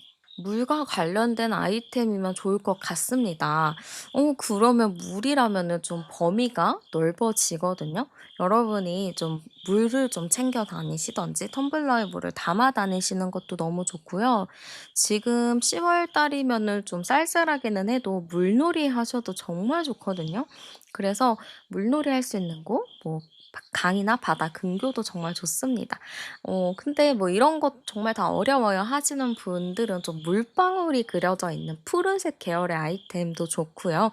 물과 관련된 아이템이면 좋을 것 같습니다. 그러면 물이라면은 좀 범위가 넓어지거든요. 여러분이 좀 물을 좀 챙겨 다니시든지 텀블러에 물을 담아 다니시는 것도 너무 좋고요. 지금 10월 달이면은 좀 쌀쌀하기는 해도 물놀이 하셔도 정말 좋거든요. 그래서 물놀이 할 수 있는 곳, 뭐 강이나 바다, 근교도 정말 좋습니다. 근데 뭐 "이런 것 정말 다 어려워요." 하시는 분들은 좀 물방울이 그려져 있는 푸른색 계열의 아이템도 좋고요.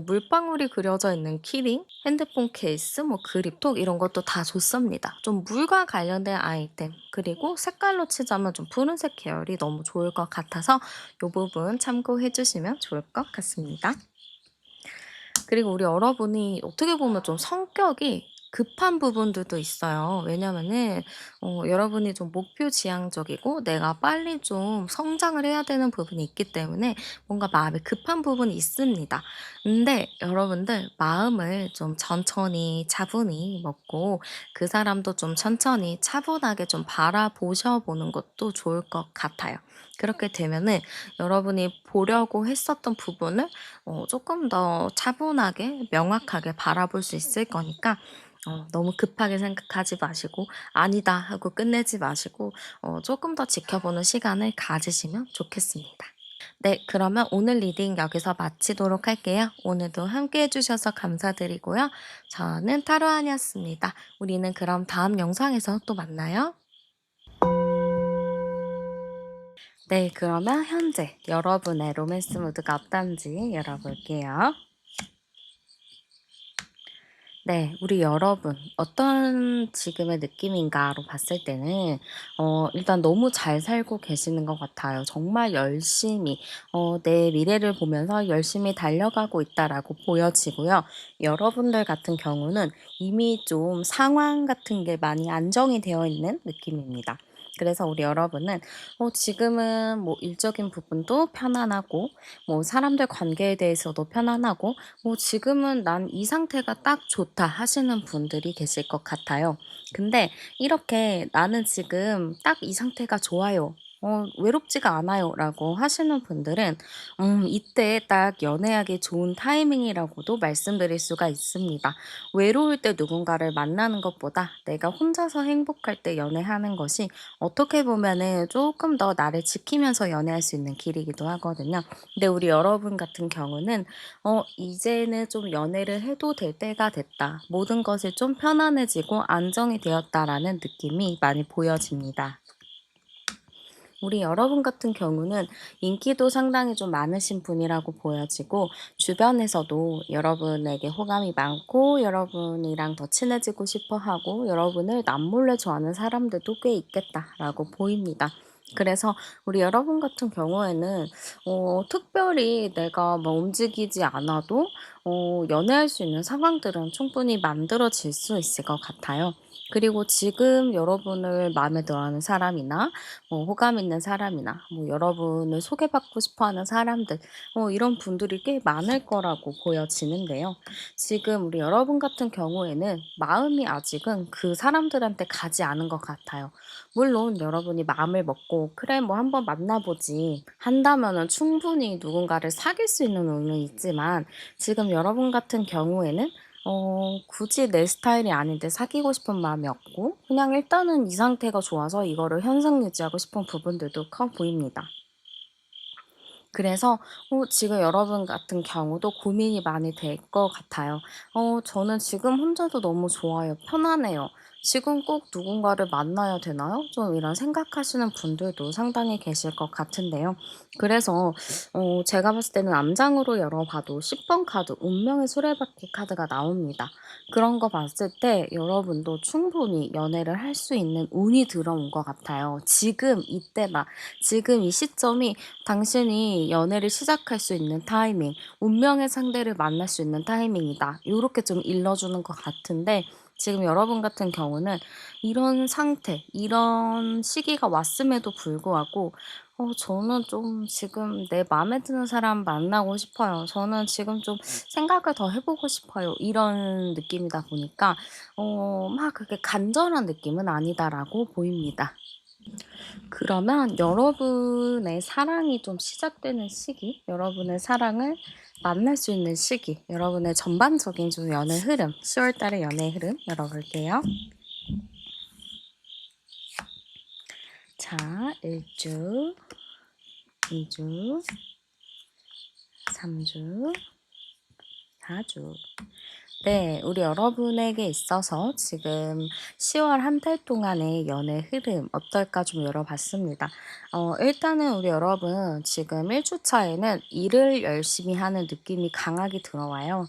물방울이 그려져 있는 키링, 핸드폰 케이스, 뭐 그립톡 이런 것도 다 좋습니다. 좀 물과 관련된 아이템 그리고 색깔로 치자면 좀 푸른색 계열이 너무 좋을 것 같아서 요 부분 참고해 주시면 좋을 것 같습니다. 그리고 우리 여러분이 어떻게 보면 좀 성격이 급한 부분들도 있어요. 왜냐면은 여러분이 좀 목표 지향적이고 내가 빨리 좀 성장을 해야 되는 부분이 있기 때문에 뭔가 마음이 급한 부분이 있습니다. 근데 여러분들 마음을 좀 천천히 차분히 먹고 그 사람도 좀 천천히 차분하게 좀 바라보셔 보는 것도 좋을 것 같아요. 그렇게 되면은 여러분이 보려고 했었던 부분을 조금 더 차분하게 명확하게 바라볼 수 있을 거니까 너무 급하게 생각하지 마시고 '아니다.' 하고 끝내지 마시고 쪼끔 더 지켜보는 시간을 가지시면 좋겠습니다. 네, 그러면 오늘 리딩 여기서 마치도록 할게요. 오늘도 함께 해 주셔서 감사드리고요. 저는 타로안이었습니다. 우리는 그럼 다음 영상에서 또 만나요. 네, 그러면 현재 여러분의 로맨스 무드가 어떤지 열어볼게요. 네. 우리 여러분 어떤 지금의 느낌인가로 봤을 때는 일단 너무 잘 살고 계시는 것 같아요. 정말 열심히 내 미래를 보면서 '열심히 달려가고 있다.'라고 보여지고요. 여러분들 같은 경우는 이미 좀 상황 같은 게 많이 안정이 되어 있는 느낌입니다. 그래서 우리 여러분은 지금은 뭐 일적인 부분도 편안하고 뭐 사람들 관계에 대해서도 편안하고 뭐 지금은 '난 이 상태가 딱 좋다.' 하시는 분들이 계실 것 같아요. 근데 이렇게 '나는 지금 딱 이 상태가 좋아요. 외롭지가 않아요.'라고 하시는 분들은 이때 딱 연애하기 좋은 타이밍이라고도 말씀드릴 수가 있습니다. 외로울 때 누군가를 만나는 것보다 내가 혼자서 행복할 때 연애하는 것이 어떻게 보면은 조금 더 나를 지키면서 연애할 수 있는 길이기도 하거든요. 근데 우리 여러분 같은 경우는 '이제는 좀 연애를 해도 될 때가 됐다. 모든 것이 좀 편안해지고 안정이 되었다.'라는 느낌이 많이 보여집니다. 우리 여러분 같은 경우는 인기도 상당히 좀 많으신 분이라고 보여지고 주변에서도 여러분에게 호감이 많고 여러분이랑 더 친해지고 싶어 하고 여러분을 남몰래 좋아하는 사람들도 꽤 있겠다라고 보입니다. 그래서 우리 여러분 같은 경우에는 특별히 내가 뭐 움직이지 않아도 연애할 수 있는 상황들은 충분히 만들어질 수 있을 것 같아요. 그리고 지금 여러분을 마음에 들어하는 사람이나 뭐 호감 있는 사람이나 뭐 여러분을 소개받고 싶어 하는 사람들 이런 분들이 꽤 많을 거라고 보여지는데요. 지금 우리 여러분 같은 경우에는 마음이 아직은 그 사람들한테 가지 않은 것 같아요. 물론 여러분이 마음을 먹고 '그래 뭐 한번 만나 보지.' 한다면은 충분히 누군가를 사귈 수 있는 운은 있지만 지금 여러분 같은 경우에는 굳이 내 스타일이 아닌데 사귀고 싶은 마음이 없고 그냥 일단은 이 상태가 좋아서 이거를 현상 유지하고 싶은 부분들도 커 보입니다. 그래서 지금 여러분 같은 경우도 고민이 많이 될 것 같아요. 저는 지금 혼자도 너무 좋아요. 편안해요. 지금 꼭 누군가를 만나야 되나요? 좀 이런 생각하시는 분들도 상당히 계실 것 같은데요. 그래서 제가 봤을 때는 암장으로 열어봐도 10번 카드, 운명의 수레바퀴 카드가 나옵니다. 그런 거 봤을 때 여러분도 충분히 연애를 할 수 있는 운이 들어온 것 같아요. 지금 이때다. 지금 이 시점이 당신이 연애를 시작할 수 있는 타이밍, 운명의 상대를 만날 수 있는 타이밍이다. 요렇게 좀 일러주는 것 같은데 지금 여러분 같은 경우는 이런 상태, 이런 시기가 왔음에도 불구하고 저는 좀 지금 내 마음에 드는 사람 만나고 싶어요. 저는 지금 좀 생각을 더 해보고 싶어요. 이런 느낌이다 보니까 막 그렇게 간절한 느낌은 아니다라고 보입니다. 그러면 여러분의 사랑이 좀 시작되는 시기, 여러분의 사랑을 만날 수 있는 시기, 여러분의 전반적인 좀 연애 흐름, 10월 달의 연애 흐름 열어볼게요. 자, 1주, 2주, 3주, 4주. 네, 우리 여러분에게 있어서 지금 10월 한 달 동안의 연애 흐름 어떨까 좀 열어봤습니다. 일단은 우리 여러분 지금 1주 차에는 일을 열심히 하는 느낌이 강하게 들어와요.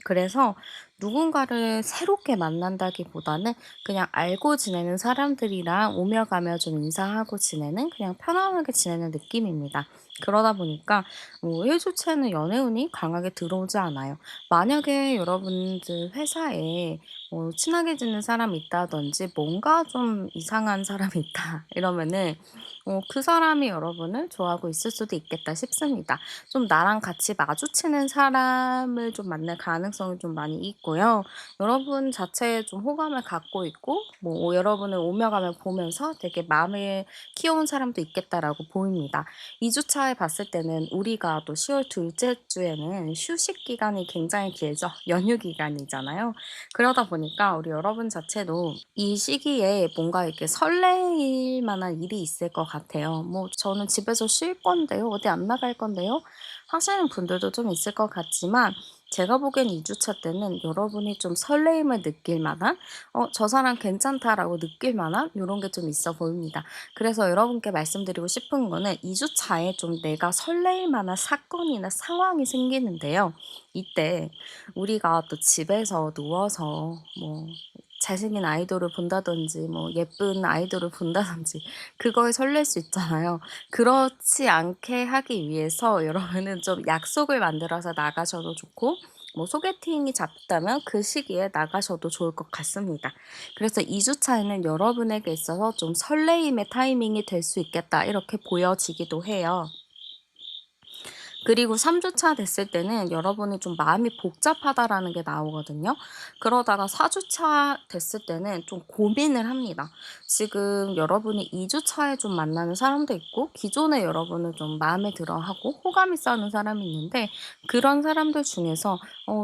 그래서 누군가를 새롭게 만난다기보다는 그냥 알고 지내는 사람들이랑 오며 가며 좀 인사하고 지내는 그냥 편안하게 지내는 느낌입니다. 그러다 보니까 1주 차에는 연애운이 강하게 들어오지 않아요. 만약에 여러분들 회사에 친하게 지낸 사람이 있다든지 뭔가 좀 이상한 사람이 있다 이러면은 그 사람이 여러분을 좋아하고 있을 수도 있겠다 싶습니다. 좀 나랑 같이 마주치는 사람을 좀 만날 가능성이 좀 많이 있고요. 여러분 자체에 좀 호감을 갖고 있고 뭐 여러분을 오며 가며 보면서 되게 마음을 키워온 사람도 있겠다라고 보입니다. 2주 차에 봤을 때는 우리가 또 10월 둘째 주에는 휴식 기간이 굉장히 길죠. 연휴 기간이잖아요. 그러다 보니까 우리 여러분 자체도 이 시기에 뭔가 이렇게 설레일 만한 일이 있을 것 같아요. 뭐 저는 집에서 쉴 건데요. 어디 안 나갈 건데요. 하시는 분들도 좀 있을 것 같지만 제가 보기엔 2주 차 때는 여러분이 좀 설레임을 느낄 만한 저 사람 괜찮다라고 느낄 만한 요런 게 좀 있어 보입니다. 그래서 여러분께 말씀드리고 싶은 거는 2주 차에 좀 내가 설레일 만한 사건이나 상황이 생기는데요. 이때 우리가 또 집에서 누워서 뭐 잘생긴 아이돌을 본다든지 뭐 예쁜 아이돌을 본다든지 그거에 설렐 수 있잖아요. 그렇지 않게 하기 위해서 여러분은 좀 약속을 만들어서 나가셔도 좋고 뭐 소개팅이 잡혔다면 그 시기에 나가셔도 좋을 것 같습니다. 그래서 2 주차에는 여러분에게 있어서 좀 설레임의 타이밍이 될 수 있겠다 이렇게 보여지기도 해요. 그리고 3 주차 됐을 때는 여러분이 좀 마음이 복잡하다라는 게 나오거든요. 그러다가 4 주차 됐을 때는 좀 고민을 합니다. 지금 여러분이 2 주차에 좀 만나는 사람도 있고 기존에 여러분을 좀 마음에 들어하고 호감이 쌓는 사람이 있는데 그런 사람들 중에서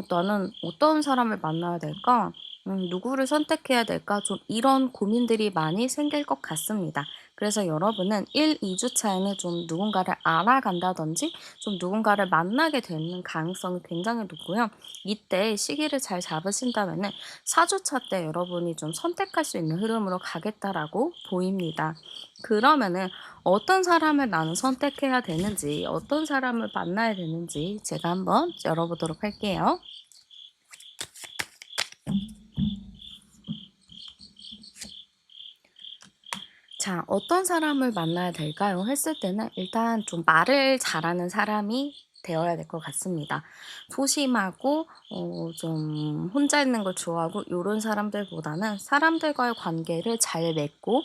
'나는 어떤 사람을 만나야 될까? 누구를 선택해야 될까?' 좀 이런 고민들이 많이 생길 것 같습니다. 그래서 여러분은 1-2 주차에는 좀 누군가를 알아간다든지 좀 누군가를 만나게 되는 가능성이 굉장히 높고요. 이때 시기를 잘 잡으신다면은 4 주차 때 여러분이 좀 선택할 수 있는 흐름으로 가겠다라고 보입니다. 그러면은 어떤 사람을 나는 선택해야 되는지, 어떤 사람을 만나야 되는지 제가 한번 열어보도록 할게요. 자, 어떤 사람을 만나야 될까요? 했을 때는 일단 좀 말을 잘하는 사람이 되어야 될 것 같습니다. 소심하고 좀 혼자 있는 걸 좋아하고 이런 사람들보다는 사람들과의 관계를 잘 맺고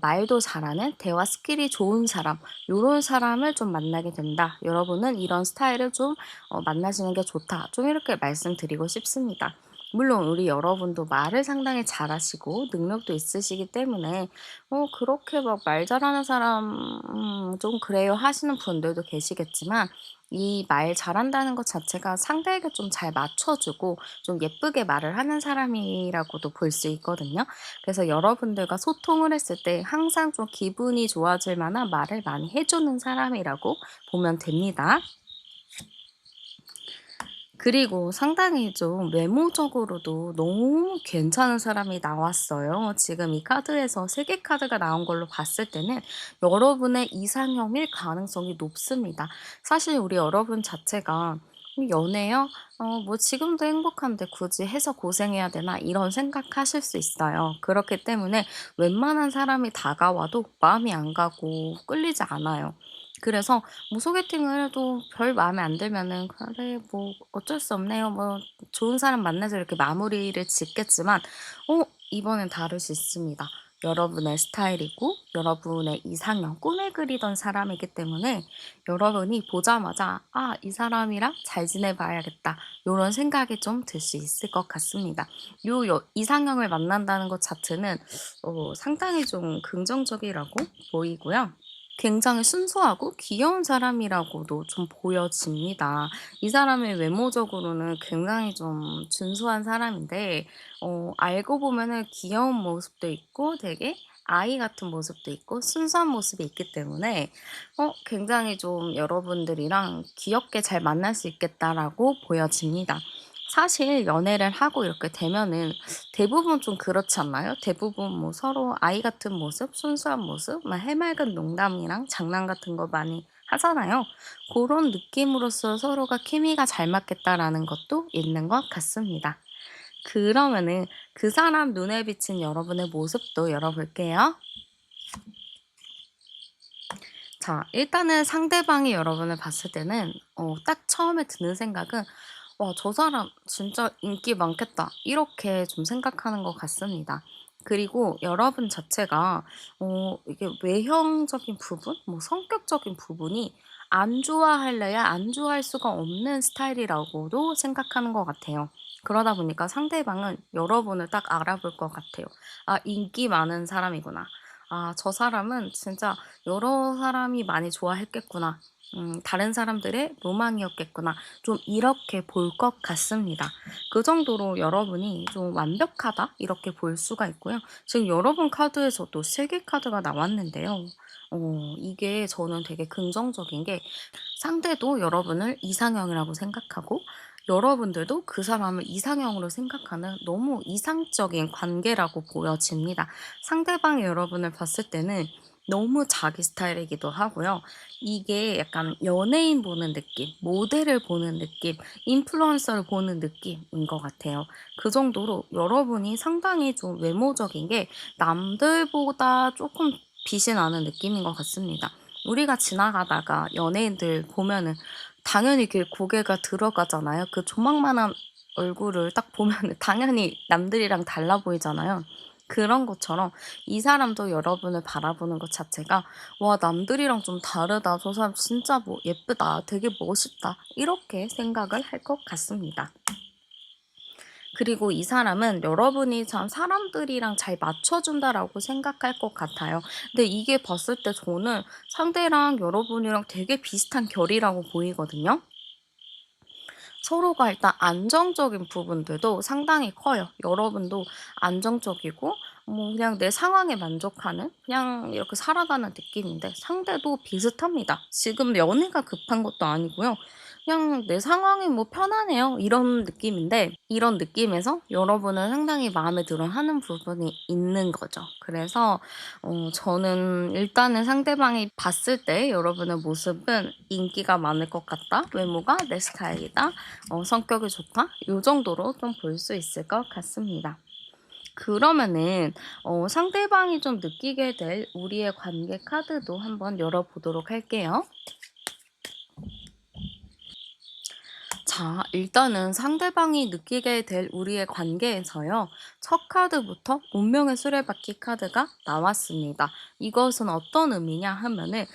말도 잘하는 대화 스킬이 좋은 사람 이런 사람을 좀 만나게 된다. 여러분은 이런 스타일을 좀 만나시는 게 좋다. 좀 이렇게 말씀드리고 싶습니다. 물론 우리 여러분도 말을 상당히 잘하시고 능력도 있으시기 때문에 그렇게 막 말 잘하는 사람 좀 그래요 하시는 분들도 계시겠지만 이 말 잘한다는 것 자체가 상대에게 좀 잘 맞춰 주고 좀 예쁘게 말을 하는 사람이라고도 볼 수 있거든요. 그래서 여러분들과 소통을 했을 때 항상 좀 기분이 좋아질 만한 말을 많이 해 주는 사람이라고 보면 됩니다. 그리고 상당히 좀 외모적으로도 너무 괜찮은 사람이 나왔어요. 지금 이 카드에서 3개 카드가 나온 걸로 봤을 때는 여러분의 이상형일 가능성이 높습니다. 사실 우리 여러분 자체가 '연애요? 뭐 지금도 행복한데 굳이 해서 고생해야 되나?' 이런 생각하실 수 있어요. 그렇기 때문에 웬만한 사람이 다가와도 마음이 안 가고 끌리지 않아요. 그래서 뭐 소개팅을 해도 별 마음에 안 들면은 '그래 뭐 어쩔 수 없네요. 뭐 좋은 사람 만나서.' 이렇게 마무리를 짓겠지만 이번엔 다를 수 있습니다. 여러분의 스타일이고 여러분의 이상형, 꿈에 그리던 사람이기 때문에 여러분이 보자마자 '아 이 사람이랑 잘 지내 봐야겠다.' 요런 생각이 좀 들 수 있을 것 같습니다. 요 이상형을 만난다는 것 자체는 상당히 좀 긍정적이라고 보이고요. 굉장히 순수하고 귀여운 사람이라고도 좀 보여집니다. 이 사람의 외모적으로는 굉장히 좀 준수한 사람인데 알고 보면은 귀여운 모습도 있고 되게 아이 같은 모습도 있고 순수한 모습이 있기 때문에 굉장히 좀 여러분들이랑 귀엽게 잘 만날 수 있겠다라고 보여집니다. 사실 연애를 하고 이렇게 되면은 대부분 좀 그렇지 않나요? 대부분 뭐 서로 아이 같은 모습, 순수한 모습, 막 해맑은 농담이랑 장난 같은 거 많이 하잖아요. 그런 느낌으로써 서로가 케미가 잘 맞겠다라는 것도 있는 것 같습니다. 그러면은 그 사람 눈에 비친 여러분의 모습도 열어볼게요. 자, 일단은 상대방이 여러분을 봤을 때는 딱 처음에 드는 생각은 '와 저 사람 진짜 인기 많겠다.' 이렇게 좀 생각하는 것 같습니다. 그리고 여러분 자체가 이게 외형적인 부분 뭐 성격적인 부분이 안 좋아할래야 안 좋아할 수가 없는 스타일이라고도 생각하는 것 같아요. 그러다 보니까 상대방은 여러분을 딱 알아볼 것 같아요. '아 인기 많은 사람이구나. 아 저 사람은 진짜 여러 사람이 많이 좋아했겠구나. 다른 사람들의 로망이었겠구나.' 좀 이렇게 볼 것 같습니다. 그 정도로 여러분이 좀 완벽하다 이렇게 볼 수가 있고요. 지금 여러분 카드에서도 3개 카드가 나왔는데요. 이게 저는 되게 긍정적인 게 상대도 여러분을 이상형이라고 생각하고 여러분들도 그 사람을 이상형으로 생각하는 너무 이상적인 관계라고 보여집니다. 상대방이 여러분을 봤을 때는 너무 자기 스타일이기도 하고요. 이게 약간 연예인 보는 느낌, 모델을 보는 느낌, 인플루언서를 보는 느낌인 것 같아요. 그 정도로 여러분이 상당히 좀 외모적인 게 남들보다 조금 빛이 나는 느낌인 것 같습니다. 우리가 지나가다가 연예인들 보면은 당연히 그 고개가 들어가잖아요. 그 조망만한 얼굴을 딱 보면은 당연히 남들이랑 달라 보이잖아요. 그런 것처럼 이 사람도 여러분을 바라보는 것 자체가 '와 남들이랑 좀 다르다. 저 사람 진짜 뭐 예쁘다. 되게 멋있다.' 이렇게 생각을 할 것 같습니다. 그리고 이 사람은 여러분이 참 '사람들이랑 잘 맞춰 준다.'라고 생각할 것 같아요. 근데 이게 봤을 때 저는 상대랑 여러분이랑 되게 비슷한 결이라고 보이거든요. 서로가 일단 안정적인 부분들도 상당히 커요. 여러분도 안정적이고 뭐 그냥 내 상황에 만족하는 그냥 이렇게 살아가는 느낌인데 상대도 비슷합니다. 지금 연애가 급한 것도 아니고요. 그냥 '내 상황이 뭐 편하네요.' 이런 느낌인데 이런 느낌에서 여러분은 상당히 마음에 들어하는 부분이 있는 거죠. 그래서 저는 일단은 상대방이 봤을 때 여러분의 모습은 '인기가 많을 것 같다. 외모가 내 스타일이다. 성격이 좋다.' 요 정도로 좀 볼 수 있을 것 같습니다. 그러면은 상대방이 좀 느끼게 될 우리의 관계 카드도 한번 열어 보도록 할게요. 자, 일단은 상대방이 느끼게 될 우리의 관계에서요. 첫 카드부터 운명의 수레바퀴 카드가 나왔습니다. 이것은 어떤 의미냐 하면은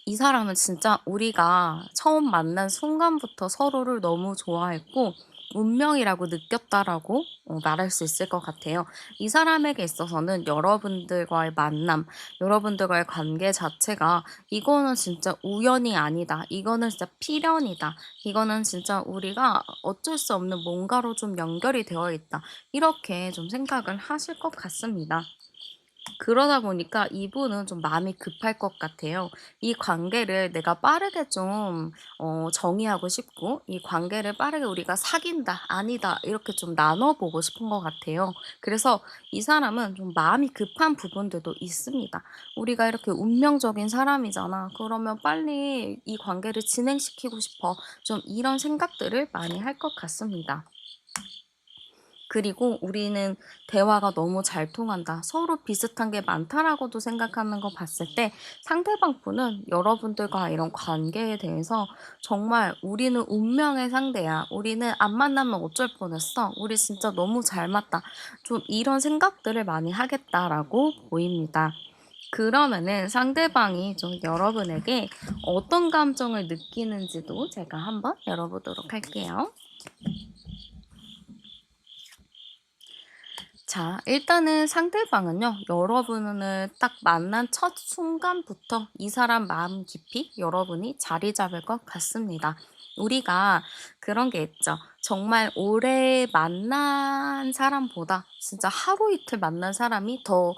이 사람은 진짜 우리가 처음 만난 순간부터 서로를 너무 좋아했고 운명이라고 느꼈다라고 말할 수 있을 것 같아요. 이 사람에게 있어서는 여러분들과의 만남, 여러분들과의 관계 자체가 이거는 진짜 우연이 아니다. 이거는 진짜 필연이다. 이거는 진짜 우리가 어쩔 수 없는 뭔가로 좀 연결이 되어 있다. 이렇게 좀 생각을 하실 것 같습니다. 그러다 보니까 이분은 좀 마음이 급할 것 같아요. 이 관계를 내가 빠르게 좀 정의하고 싶고 이 관계를 빠르게 우리가 사귄다, 아니다 이렇게 좀 나눠 보고 싶은 것 같아요. 그래서 이 사람은 좀 마음이 급한 부분들도 있습니다. 우리가 이렇게 운명적인 사람이잖아. 그러면 빨리 이 관계를 진행시키고 싶어. 좀 이런 생각들을 많이 할 것 같습니다. 그리고 우리는 대화가 너무 잘 통한다. 서로 비슷한 게 많다라고도 생각하는 거 봤을 때 상대방 분은 여러분들과 이런 관계에 대해서 정말 '우리는 운명의 상대야. 우리는 안 만나면 어쩔 뻔했어. 우리 진짜 너무 잘 맞다.' 좀 이런 생각들을 많이 하겠다라고 보입니다. 그러면은 상대방이 좀 여러분에게 어떤 감정을 느끼는지도 제가 한번 열어보도록 할게요. 자, 일단은 상대방은요, 여러분을 딱 만난 첫 순간부터 이 사람 마음 깊이 여러분이 자리 잡을 것 같습니다. 우리가 그런 게 있죠. 정말 오래 만난 사람보다 진짜 하루 이틀 만난 사람이 더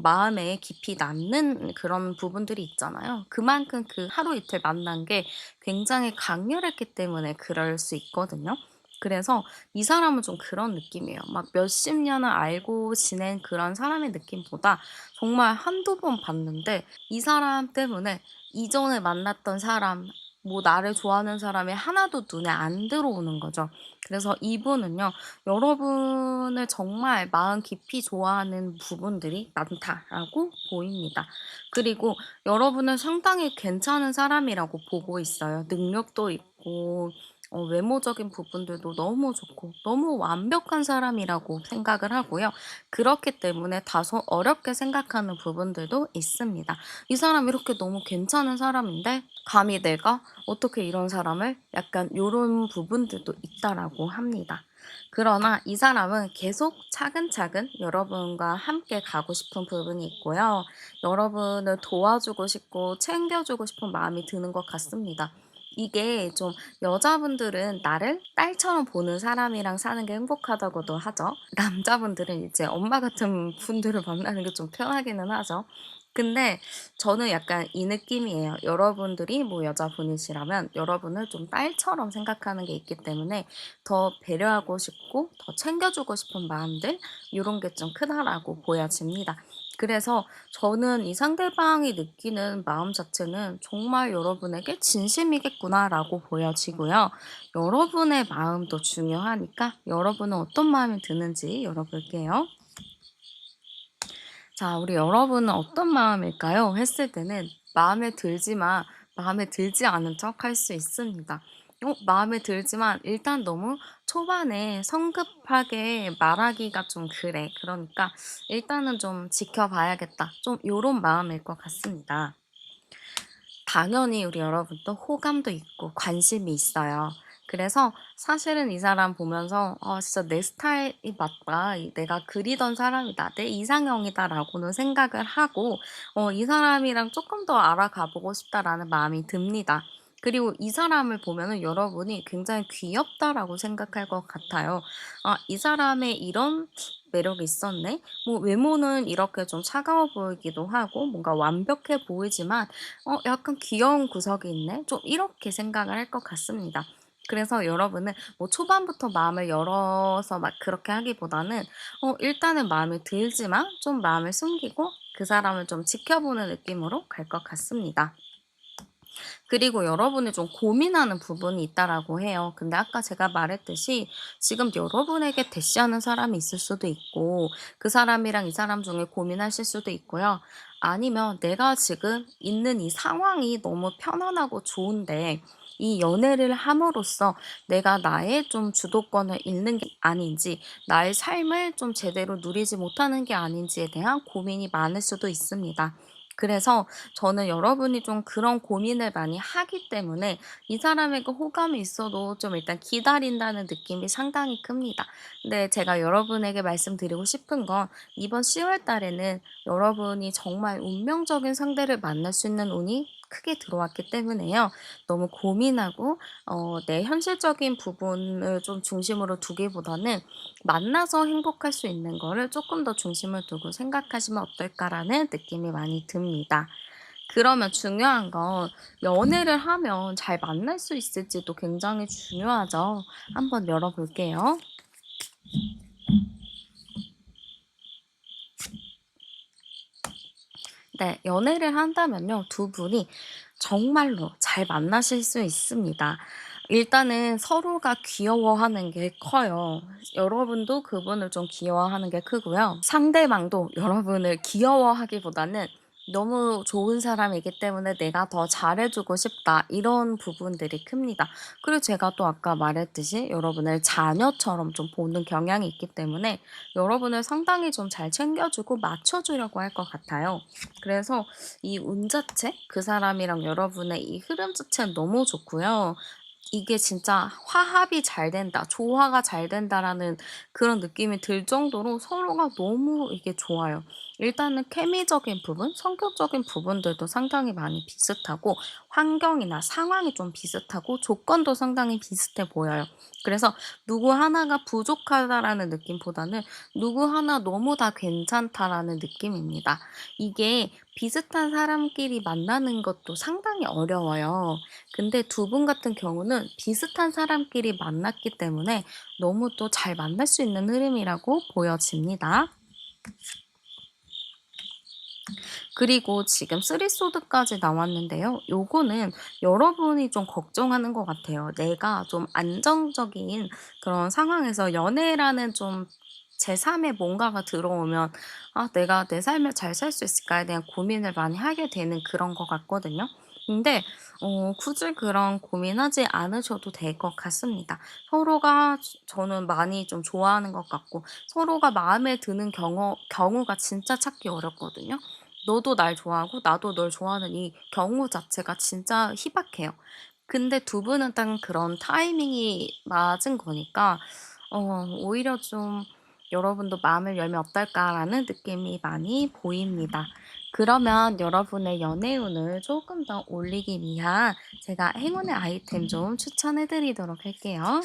마음에 깊이 남는 그런 부분들이 있잖아요. 그만큼 그 하루 이틀 만난 게 굉장히 강렬했기 때문에 그럴 수 있거든요. 그래서 이 사람은 좀 그런 느낌이에요. 막 몇십 년을 알고 지낸 그런 사람의 느낌보다 정말 한두 번 봤는데 이 사람 때문에 이전에 만났던 사람, 뭐 나를 좋아하는 사람이 하나도 눈에 안 들어오는 거죠. 그래서 이분은요, 여러분을 정말 마음 깊이 좋아하는 부분들이 많다라고 보입니다. 그리고 여러분을 상당히 괜찮은 사람이라고 보고 있어요. 능력도 있고, 외모적인 부분들도 너무 좋고 너무 완벽한 사람이라고 생각을 하고요. 그렇기 때문에 다소 어렵게 생각하는 부분들도 있습니다. 이 사람 이렇게 너무 괜찮은 사람인데 감히 내가 어떻게 이런 사람을 약간 요런 부분들도 있다라고 합니다. 그러나 이 사람은 계속 차근차근 여러분과 함께 가고 싶은 부분이 있고요. 여러분을 도와주고 싶고 챙겨주고 싶은 마음이 드는 것 같습니다. 이게 좀 여자분들은 나를 딸처럼 보는 사람이랑 사는 게 행복하다고도 하죠. 남자분들은 이제 엄마 같은 분들을 만나는 게 좀 편하기는 하죠. 근데 저는 약간 이 느낌이에요. 여러분들이 뭐 여자분이시라면 여러분을 좀 딸처럼 생각하는 게 있기 때문에 더 배려하고 싶고 더 챙겨주고 싶은 마음들 요런 게 좀 크다라고 보여집니다. 그래서 저는 이 상대방이 느끼는 마음 자체는 정말 여러분에게 진심이겠구나라고 보여지고요. 여러분의 마음도 중요하니까 여러분은 어떤 마음이 드는지 열어볼게요. 자, 우리 여러분은 어떤 마음일까요? 했을 때는 마음에 들지만 마음에 들지 않은 척 할 수 있습니다. 마음에 들지만 일단 너무 초반에 성급하게 말하기가 좀 그래. 그러니까 일단은 좀 지켜봐야겠다. 좀 요런 마음일 것 같습니다. 당연히 우리 여러분도 호감도 있고 관심이 있어요. 그래서 사실은 이 사람 보면서 '진짜 내 스타일이 맞다. 내가 그리던 사람이다. 내 이상형이다.'라고는 생각을 하고 '이 사람이랑 조금 더 알아가 보고 싶다.'라는 마음이 듭니다. 그리고 이 사람을 보면은 여러분이 굉장히 '귀엽다.'라고 생각할 것 같아요. '아 이 사람의 이런 매력이 있었네.' 뭐 외모는 이렇게 좀 차가워 보이기도 하고 뭔가 완벽해 보이지만 약간 귀여운 구석이 있네? 좀 이렇게 생각을 할 것 같습니다. 그래서 여러분은 뭐 초반부터 마음을 열어서 막 그렇게 하기보다는 일단은 마음에 들지만 좀 마음을 숨기고 그 사람을 좀 지켜보는 느낌으로 갈 것 같습니다. 그리고 여러분이 좀 고민하는 부분이 있다라고 해요. 근데 아까 제가 말했듯이 지금 여러분에게 대시하는 사람이 있을 수도 있고 그 사람이랑 이 사람 중에 고민하실 수도 있고요. 아니면 내가 지금 있는 이 상황이 너무 편안하고 좋은데 이 연애를 함으로써 내가 나의 좀 주도권을 잃는 게 아닌지, 나의 삶을 좀 제대로 누리지 못하는 게 아닌지에 대한 고민이 많을 수도 있습니다. 그래서 저는 여러분이 좀 그런 고민을 많이 하기 때문에 이 사람에게 호감이 있어도 좀 일단 기다린다는 느낌이 상당히 큽니다. 근데 제가 여러분에게 말씀드리고 싶은 건 이번 10월 달에는 여러분이 정말 운명적인 상대를 만날 수 있는 운이 크게 들어왔기 때문에요. 너무 고민하고 내 현실적인 부분을 좀 중심으로 두기보다는 만나서 행복할 수 있는 거를 조금 더 중심을 두고 생각하시면 어떨까라는 느낌이 많이 듭니다. 그러면 중요한 건 연애를 하면 잘 만날 수 있을지도 굉장히 중요하죠. 한번 열어 볼게요. 네. 연애를 한다면요. 두 분이 정말로 잘 만나실 수 있습니다. 일단은 서로가 귀여워하는 게 커요. 여러분도 그분을 좀 귀여워하는 게 크고요. 상대방도 여러분을 귀여워하기보다는 '너무 좋은 사람이기 때문에 내가 더 잘해 주고 싶다.' 이런 부분들이 큽니다. 그리고 제가 또 아까 말했듯이 여러분을 자녀처럼 좀 보는 경향이 있기 때문에 여러분을 상당히 좀 잘 챙겨 주고 맞춰 주려고 할 것 같아요. 그래서 이 운 자체, 그 사람이랑 여러분의 이 흐름 자체는 너무 좋고요. 이게 진짜 '화합이 잘 된다. 조화가 잘 된다.'라는 그런 느낌이 들 정도로 서로가 너무 이게 좋아요. 일단은 케미적인 부분, 성격적인 부분들도 상당히 많이 비슷하고 환경이나 상황이 좀 비슷하고 조건도 상당히 비슷해 보여요. 그래서 '누구 하나가 부족하다.'라는 느낌보다는 '누구 하나 너무 다 괜찮다.'라는 느낌입니다. 이게 비슷한 사람끼리 만나는 것도 상당히 어려워요. 근데 두 분 같은 경우는 비슷한 사람끼리 만났기 때문에 너무 또 잘 만날 수 있는 흐름이라고 보여집니다. 그리고 지금 쓰리 소드까지 나왔는데요. 요거는 여러분이 좀 걱정하는 것 같아요. 내가 좀 안정적인 그런 상황에서 연애라는 좀 제3의 뭔가가 들어오면 '아 내가 내 삶을 잘 살 수 있을까.'에 대한 고민을 많이 하게 되는 그런 것 같거든요. 근데 굳이 그런 고민하지 않으셔도 될 것 같습니다. 서로가 저는 많이 좀 좋아하는 것 같고 서로가 마음에 드는 경우가 진짜 찾기 어렵거든요. 너도 날 좋아하고 나도 널 좋아하는 이 경우 자체가 진짜 희박해요. 근데 두 분은 딱 그런 타이밍이 맞은 거니까 오히려 좀 '여러분도 마음을 열면 어떨까.'라는 느낌이 많이 보입니다. 그러면 여러분의 연애운을 조금 더 올리기 위한 제가 행운의 아이템 좀 추천해 드리도록 할게요.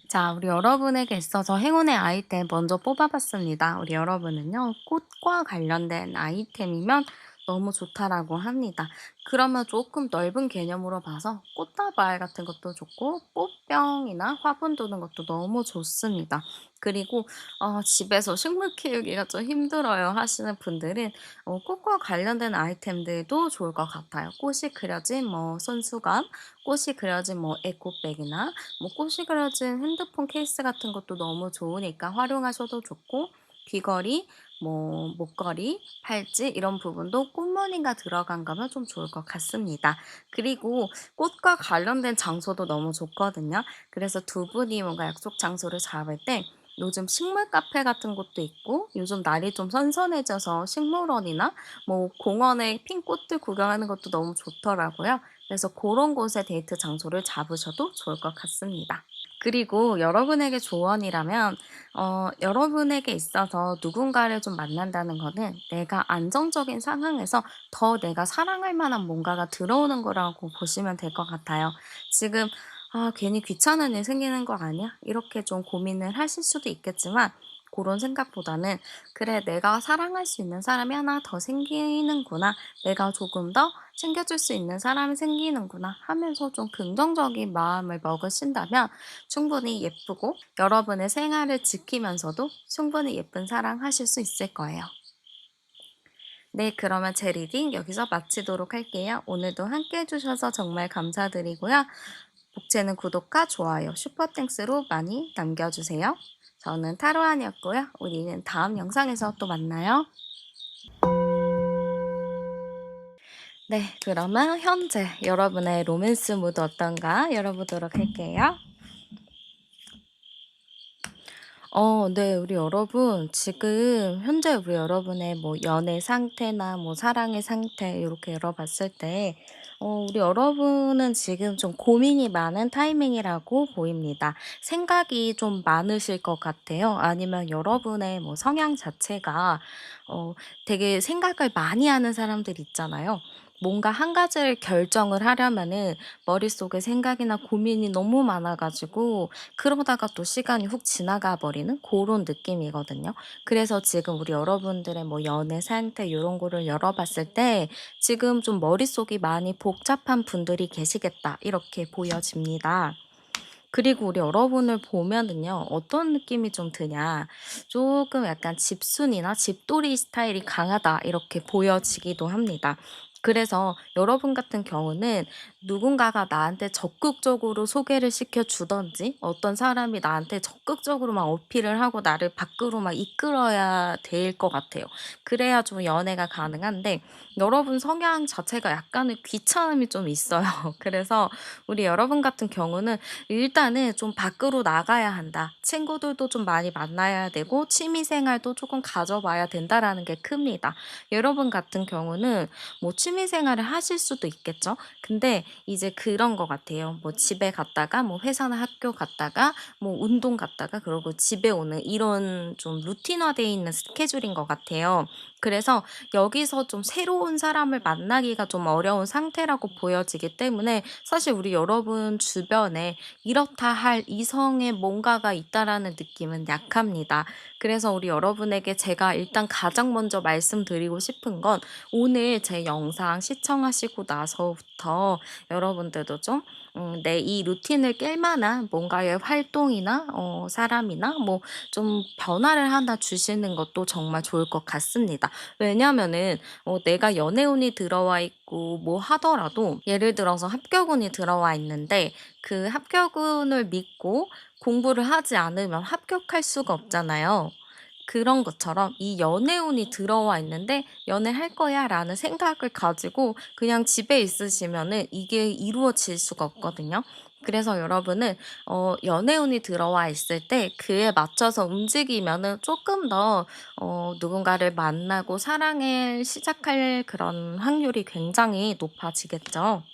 자, 우리 여러분에게 있어서 행운의 아이템 먼저 뽑아봤습니다. 우리 여러분은요, 꽃과 관련된 아이템이면 너무 좋다라고 합니다. 그러면 조금 넓은 개념으로 봐서 꽃다발 같은 것도 좋고, 꽃병이나 화분 두는 것도 너무 좋습니다. 그리고 집에서 식물 키우기가 좀 힘들어요 하시는 분들은 꽃과 관련된 아이템들도 좋을 것 같아요. 꽃이 그려진 뭐 손수건, 꽃이 그려진 뭐 에코백이나 뭐 꽃이 그려진 핸드폰 케이스 같은 것도 너무 좋으니까 활용하셔도 좋고 귀걸이, 뭐 목걸이, 팔찌 이런 부분도 꽃무늬가 들어간 거면 좀 좋을 것 같습니다. 그리고 꽃과 관련된 장소도 너무 좋거든요. 그래서 두 분이 뭔가 약속 장소를 잡을 때 요즘 식물 카페 같은 곳도 있고 요즘 날이 좀 선선해져서 식물원이나 뭐 공원에 핀 꽃들 구경하는 것도 너무 좋더라고요. 그래서 그런 곳에 데이트 장소를 잡으셔도 좋을 것 같습니다. 그리고 여러분에게 조언이라면 여러분에게 있어서 누군가를 좀 만난다는 거는 내가 안정적인 상황에서 더 내가 사랑할 만한 뭔가가 들어오는 거라고 보시면 될 것 같아요. 지금 '아 괜히 귀찮은 일 생기는 거 아니야?' 이렇게 좀 고민을 하실 수도 있겠지만 그런 생각보다는 '그래 내가 사랑할 수 있는 사람이 하나 더 생기는구나. 내가 조금 더 챙겨줄 수 있는 사람이 생기는구나.' 하면서 좀 긍정적인 마음을 먹으신다면 충분히 예쁘고 여러분의 생활을 지키면서도 충분히 예쁜 사랑하실 수 있을 거예요. 네, 그러면 제 리딩 여기서 마치도록 할게요. 오늘도 함께 해주셔서 정말 감사드리고요. 복채는 구독과 좋아요, 슈퍼땡스로 많이 남겨주세요. 저는 타로안이었고요. 우리는 다음 영상에서 또 만나요. 네, 그러면 현재 여러분의 로맨스 무드 어떤가 열어보도록 할게요. 네. 우리 여러분 지금 현재 우리 여러분의 뭐 연애 상태나 뭐 사랑의 상태 요렇게 열어봤을 때 우리 여러분은 지금 좀 고민이 많은 타이밍이라고 보입니다. 생각이 좀 많으실 것 같아요. 아니면 여러분의 뭐 성향 자체가 되게 생각을 많이 하는 사람들 있잖아요. 뭔가 한 가지를 결정을 하려면은 머릿속에 생각이나 고민이 너무 많아 가지고 그러다가 또 시간이 훅 지나가 버리는 그런 느낌이거든요. 그래서 지금 우리 여러분들의 뭐 연애 상태 요런 거를 열어봤을 때 지금 좀 '머릿속이 많이 복잡한 분들이 계시겠다.' 이렇게 보여집니다. 그리고 우리 여러분을 보면은요. 어떤 느낌이 좀 드냐. 조금 약간 집순이나 집돌이 스타일이 강하다 이렇게 보여지기도 합니다. 그래서 여러분 같은 경우는 누군가가 나한테 적극적으로 소개를 시켜 주든지 어떤 사람이 나한테 적극적으로 막 어필을 하고 나를 밖으로 막 이끌어야 될 것 같아요. 그래야 좀 연애가 가능한데 여러분 성향 자체가 약간의 귀찮음이 좀 있어요. 그래서 우리 여러분 같은 경우는 일단은 좀 밖으로 나가야 한다. 친구들도 좀 많이 만나야 되고 취미 생활도 조금 가져봐야 된다라는 게 큽니다. 여러분 같은 경우는 뭐 취미 생활을 하실 수도 있겠죠. 근데 이제 그런 것 같아요. 뭐 집에 갔다가 뭐 회사나 학교 갔다가 뭐 운동 갔다가 그러고 집에 오는 이런 좀 루틴화되어 있는 스케줄인 것 같아요. 그래서 여기서 좀 새로운 사람을 만나기가 좀 어려운 상태라고 보여지기 때문에 사실 우리 여러분 주변에 이렇다 할 이성의 뭔가가 있다라는 느낌은 약합니다. 그래서 우리 여러분에게 제가 일단 가장 먼저 말씀드리고 싶은 건 오늘 제 영상 시청하시고 나서부터 여러분들도 좀 내 이 루틴을 깰 만한 뭔가의 활동이나 사람이나 뭐 좀 변화를 하나 주시는 것도 정말 좋을 것 같습니다. 왜냐면은 내가 연애운이 들어와 있고 뭐 하더라도 예를 들어서 합격운이 들어와 있는데 그 합격운을 믿고 공부를 하지 않으면 합격할 수가 없잖아요. 그런 것처럼 이 연애운이 들어와 있는데 '연애할 거야.'라는 생각을 가지고 그냥 집에 있으시면은 이게 이루어질 수가 없거든요. 그래서 여러분은 연애운이 들어와 있을 때 그에 맞춰서 움직이면은 쪼끔 더 누군가를 만나고 사랑을 시작할 그런 확률이 굉장히 높아지겠죠.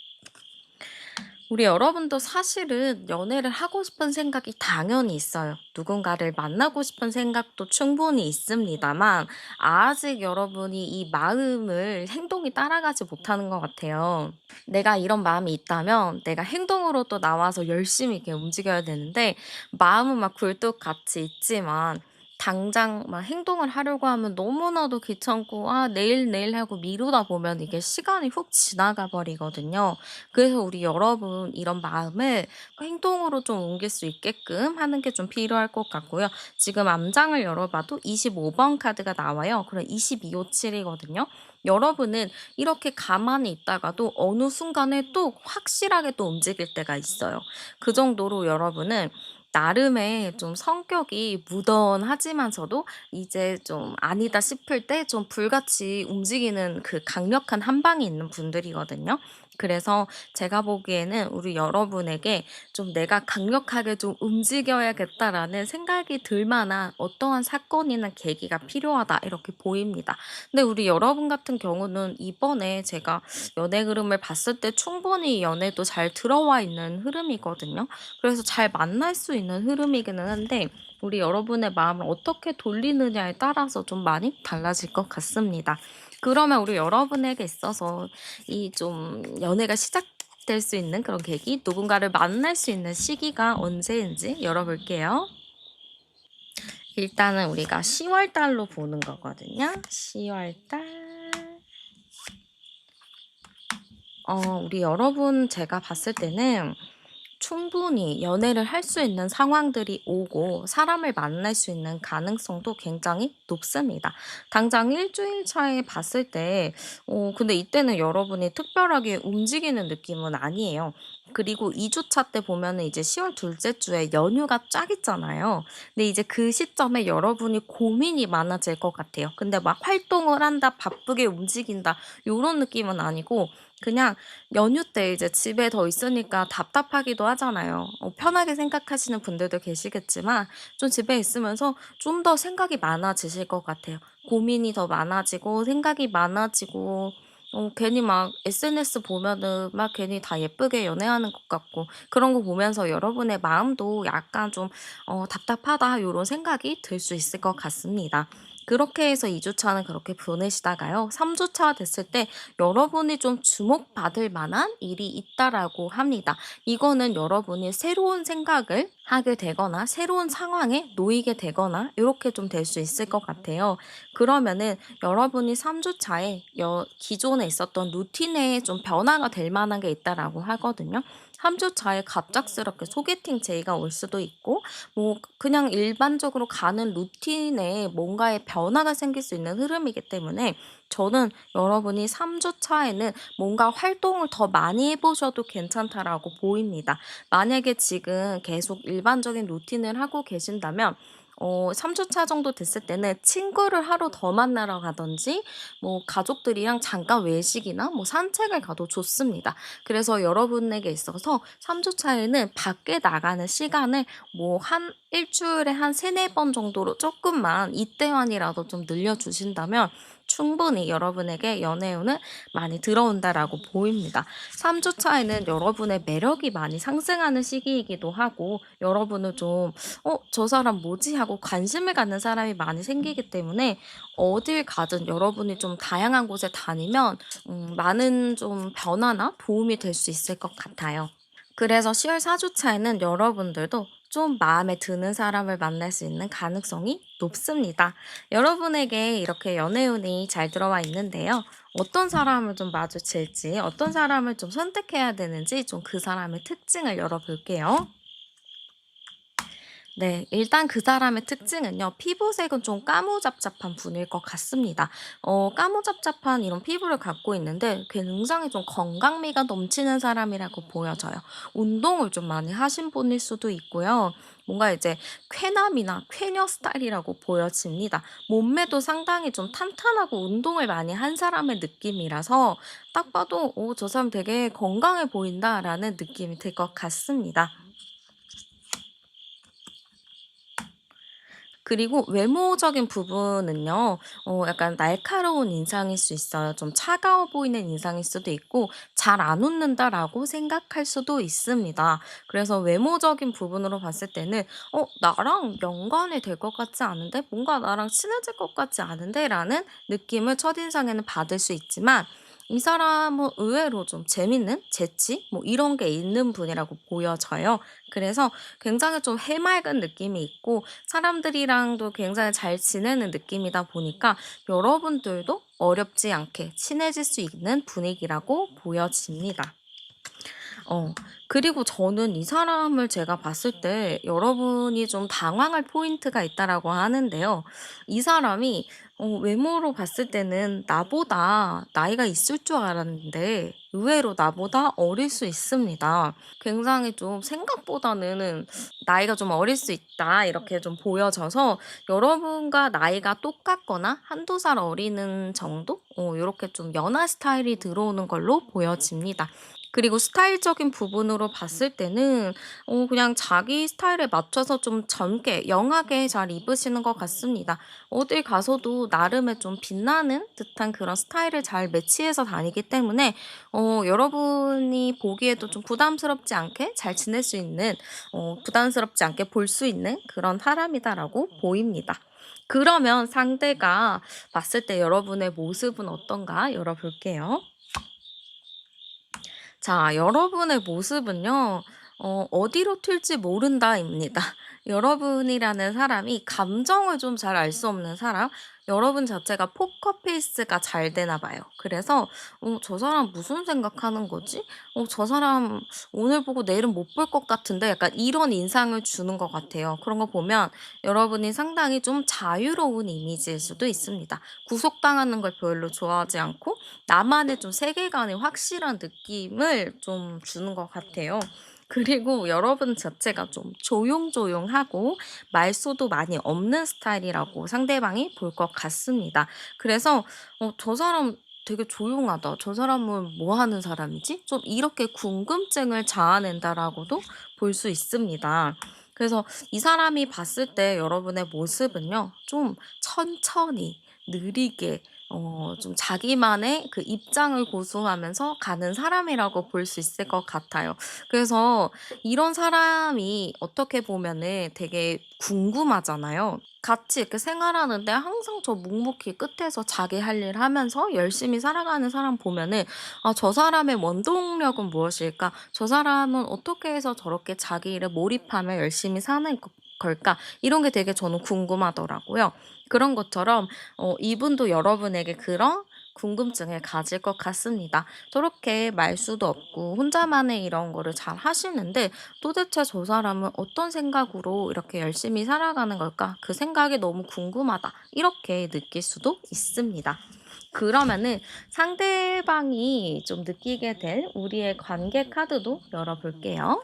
우리 여러분도 사실은 연애를 하고 싶은 생각이 당연히 있어요. 누군가를 만나고 싶은 생각도 충분히 있습니다만 아직 여러분이 이 마음을 행동이 따라가지 못하는 것 같아요. 내가 이런 마음이 있다면 내가 행동으로 또 나와서 열심히 이렇게 움직여야 되는데 마음은 막 굴뚝같이 있지만 당장 막 행동을 하려고 하면 너무나도 귀찮고 '아 내일, 내일.' 하고 미루다 보면 이게 시간이 훅 지나가 버리거든요. 그래서 우리 여러분 이런 마음을 행동으로 좀 옮길 수 있게끔 하는 게 좀 필요할 것 같고요. 지금 암장을 열어봐도 25번 카드가 나와요. 그럼 2257이거든요. 여러분은 이렇게 가만히 있다가도 어느 순간에 또 확실하게 또 움직일 때가 있어요. 그 정도로 여러분은 나름의 좀 성격이 무던하지만서도 이제 좀 아니다 싶을 때 좀 불같이 움직이는 그 강력한 한 방이 있는 분들이거든요. 그래서 제가 보기에는 우리 여러분에게 좀 '내가 강력하게 좀 움직여야겠다.'라는 생각이 들 만한 어떠한 사건이나 계기가 필요하다 이렇게 보입니다. 근데 우리 여러분 같은 경우는 이번에 제가 연애 흐름을 봤을 때 충분히 연애도 잘 들어와 있는 흐름이거든요. 그래서 잘 만날 수 있는 흐름이기는 한데 우리 여러분의 마음을 어떻게 돌리느냐에 따라서 좀 많이 달라질 것 같습니다. 그러면 우리 여러분에게 있어서 이 좀 연애가 시작될 수 있는 그런 계기, 누군가를 만날 수 있는 시기가 언제인지 열어볼게요. 일단은 우리가 10월 달로 보는 거거든요. 10월 달. 우리 여러분 제가 봤을 때는 충분히 연애를 할 수 있는 상황들이 오고 사람을 만날 수 있는 가능성도 굉장히 높습니다. 당장 일 주일 차에 봤을 때 근데 이때는 여러분이 특별하게 움직이는 느낌은 아니에요. 그리고 2 주차 때 보면은 이제 10월 둘째 주에 연휴가 쫙 있잖아요. 근데 이제 그 시점에 여러분이 고민이 많아질 것 같아요. 근데 막 '활동을 한다. 바쁘게 움직인다.' 요런 느낌은 아니고 그냥 연휴 때 이제 집에 더 있으니까 답답하기도 하잖아요. 편하게 생각하시는 분들도 계시겠지만 좀 집에 있으면서 좀 더 생각이 많아지실 것 같아요. 고민이 더 많아지고 생각이 많아지고 괜히 막 SNS 보면은 막 괜히 다 예쁘게 연애하는 것 같고 그런 거 보면서 여러분의 마음도 약간 좀 '답답하다.' 요런 생각이 들 수 있을 것 같습니다. 그렇게 해서 2 주차는 그렇게 보내시다가요. 3 주차가 됐을 때 여러분이 좀 주목받을 만한 일이 있다라고 합니다. 이거는 여러분이 새로운 생각을 하게 되거나 새로운 상황에 놓이게 되거나 이렇게 좀 될 수 있을 것 같아요. 그러면은 여러분이 3 주차에 기존에 있었던 루틴에 좀 변화가 될 만한 게 있다라고 하거든요. 3 주차에 갑작스럽게 소개팅 제의가 올 수도 있고 뭐 그냥 일반적으로 가는 루틴에 뭔가의 변화가 생길 수 있는 흐름이기 때문에 저는 여러분이 3 주 차에는 뭔가 활동을 더 많이 해 보셔도 괜찮다라고 보입니다. 만약에 지금 계속 일반적인 루틴을 하고 계신다면 3 주차 정도 됐을 때는 친구를 하러 더 만나러 가든지 뭐 가족들이랑 잠깐 외식이나 뭐 산책을 가도 좋습니다. 그래서 여러분에게 있어서 3 주차에는 밖에 나가는 시간을 뭐 한 일 주일에 한 3-4번 정도로 조금만 이때만이라도 좀 늘려 주신다면 충분히 여러분에게 연애운은 많이 들어온다라고 보입니다. 3 주차에는 여러분의 매력이 많이 상승하는 시기이기도 하고 여러분은 좀 '저 사람 뭐지?' 하고 관심을 갖는 사람이 많이 생기기 때문에 어딜 가든 여러분이 좀 다양한 곳에 다니면 많은 좀 변화나 도움이 될 수 있을 것 같아요. 그래서 10월 4 주차에는 여러분들도 좀 마음에 드는 사람을 만날 수 있는 가능성이 높습니다. 여러분에게 이렇게 연애운이 잘 들어와 있는데요. 어떤 사람을 좀 마주칠지, 어떤 사람을 좀 선택해야 되는지 좀 그 사람의 특징을 열어볼게요. 네. 일단 그 사람의 특징은요. 피부색은 좀 까무잡잡한 분일 것 같습니다. 까무잡잡한 이런 피부를 갖고 있는데 굉장히 좀 건강미가 넘치는 사람이라고 보여져요. 운동을 좀 많이 하신 분일 수도 있고요. 뭔가 이제 쾌남이나 쾌녀 스타일이라고 보여집니다. 몸매도 상당히 좀 탄탄하고 운동을 많이 한 사람의 느낌이라서 딱 봐도 '저 사람 되게 건강해 보인다.'라는 느낌이 들 것 같습니다. 그리고 외모적인 부분은요. 약간 날카로운 인상일 수 있어요. 좀 차가워 보이는 인상일 수도 있고 '잘 안 웃는다.'라고 생각할 수도 있습니다. 그래서 외모적인 부분으로 봤을 때는 '나랑 연관이 될 것 같지 않은데? 뭔가 나랑 친해질 것 같지 않은데?'라는 느낌을 첫인상에는 받을 수 있지만 이 사람은 의외로 좀 재밌는 재치 뭐 이런 게 있는 분이라고 보여져요. 그래서 굉장히 좀 해맑은 느낌이 있고 사람들이랑도 굉장히 잘 지내는 느낌이다 보니까 여러분들도 어렵지 않게 친해질 수 있는 분위기라고 보여집니다. 어 그리고 저는 이 사람을 제가 봤을 때 여러분이 좀 당황할 포인트가 있다라고 하는데요. 이 사람이 외모로 봤을 때는 나보다 나이가 있을 줄 알았는데 의외로 나보다 어릴 수 있습니다. 굉장히 좀 생각보다는 '나이가 좀 어릴 수 있다.' 이렇게 좀 보여져서 여러분과 나이가 똑같거나 한두 살 어리는 정도? 요렇게 좀 연하 스타일이 들어오는 걸로 보여집니다. 그리고 스타일적인 부분으로 봤을 때는 그냥 자기 스타일에 맞춰서 좀 젊게 영하게 잘 입으시는 것 같습니다. 어딜 가서도 나름의 좀 빛나는 듯한 그런 스타일을 잘 매치해서 다니기 때문에 여러분이 보기에도 좀 부담스럽지 않게 잘 지낼 수 있는 부담스럽지 않게 볼 수 있는 그런 사람이다라고 보입니다. 그러면 상대가 봤을 때 여러분의 모습은 어떤가 열어볼게요. 자, 여러분의 모습은요, 어디로 튈지 모른다입니다. 여러분이라는 사람이 감정을 좀 잘 알 수 없는 사람, 여러분 자체가 포커페이스가 잘 되나 봐요. 그래서, 저 사람 무슨 생각하는 거지? 저 사람 오늘 보고 내일은 못 볼 것 같은데? 약간 이런 인상을 주는 것 같아요. 그런 거 보면 여러분이 상당히 좀 자유로운 이미지일 수도 있습니다. 구속당하는 걸 별로 좋아하지 않고, 나만의 좀 세계관이 확실한 느낌을 좀 주는 것 같아요. 그리고 여러분 자체가 좀 조용조용하고 말수도 많이 없는 스타일이라고 상대방이 볼 것 같습니다. 그래서 '저 사람 되게 조용하다. 저 사람은 뭐 하는 사람이지?' 좀 이렇게 궁금증을 자아낸다라고도 볼 수 있습니다. 그래서 이 사람이 봤을 때 여러분의 모습은요. 좀 천천히 느리게 좀 자기만의 그 입장을 고수하면서 가는 사람이라고 볼 수 있을 것 같아요. 그래서 이런 사람이 어떻게 보면은 되게 궁금하잖아요. 같이 이렇게 생활하는데 항상 저 묵묵히 끝에서 자기 할 일 하면서 열심히 살아가는 사람 보면은 '아 저 사람의 원동력은 무엇일까? 저 사람은 어떻게 해서 저렇게 자기 일에 몰입하며 열심히 사는 걸까?' 이런 게 되게 저는 궁금하더라고요. 그런 것처럼 이분도 여러분에게 그런 궁금증을 가질 것 같습니다. 저렇게 말수도 없고 혼자만의 이런 거를 잘 하시는데 '도대체 저 사람은 어떤 생각으로 이렇게 열심히 살아가는 걸까? 그 생각이 너무 궁금하다.' 이렇게 느낄 수도 있습니다. 그러면은 상대방이 좀 느끼게 될 우리의 관계 카드도 열어 볼게요.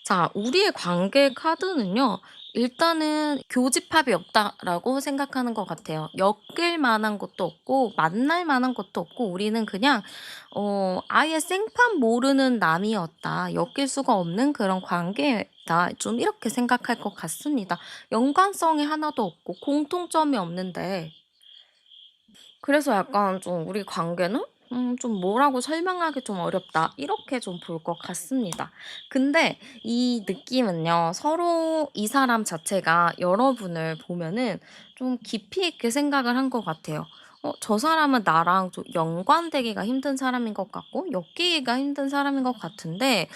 자, 우리의 관계 카드는요. 일단은 '교집합이 없다.'라고 생각하는 것 같아요. 엮일 만한 것도 없고 만날 만한 것도 없고 우리는 그냥 아예 생판 모르는 남이었다. 엮일 수가 없는 그런 관계다. 좀 이렇게 생각할 것 같습니다. 연관성이 하나도 없고 공통점이 없는데 그래서 약간 좀 '우리 관계는 좀 뭐라고 설명하기 좀 어렵다.' 이렇게 좀 볼 것 같습니다. 근데 이 느낌은요. 서로 이 사람 자체가 여러분을 보면은 좀 깊이 있게 생각을 한 것 같아요. 저 사람은 나랑 좀 연관되기가 힘든 사람인 것 같고 엮이기가 힘든 사람인 것 같은데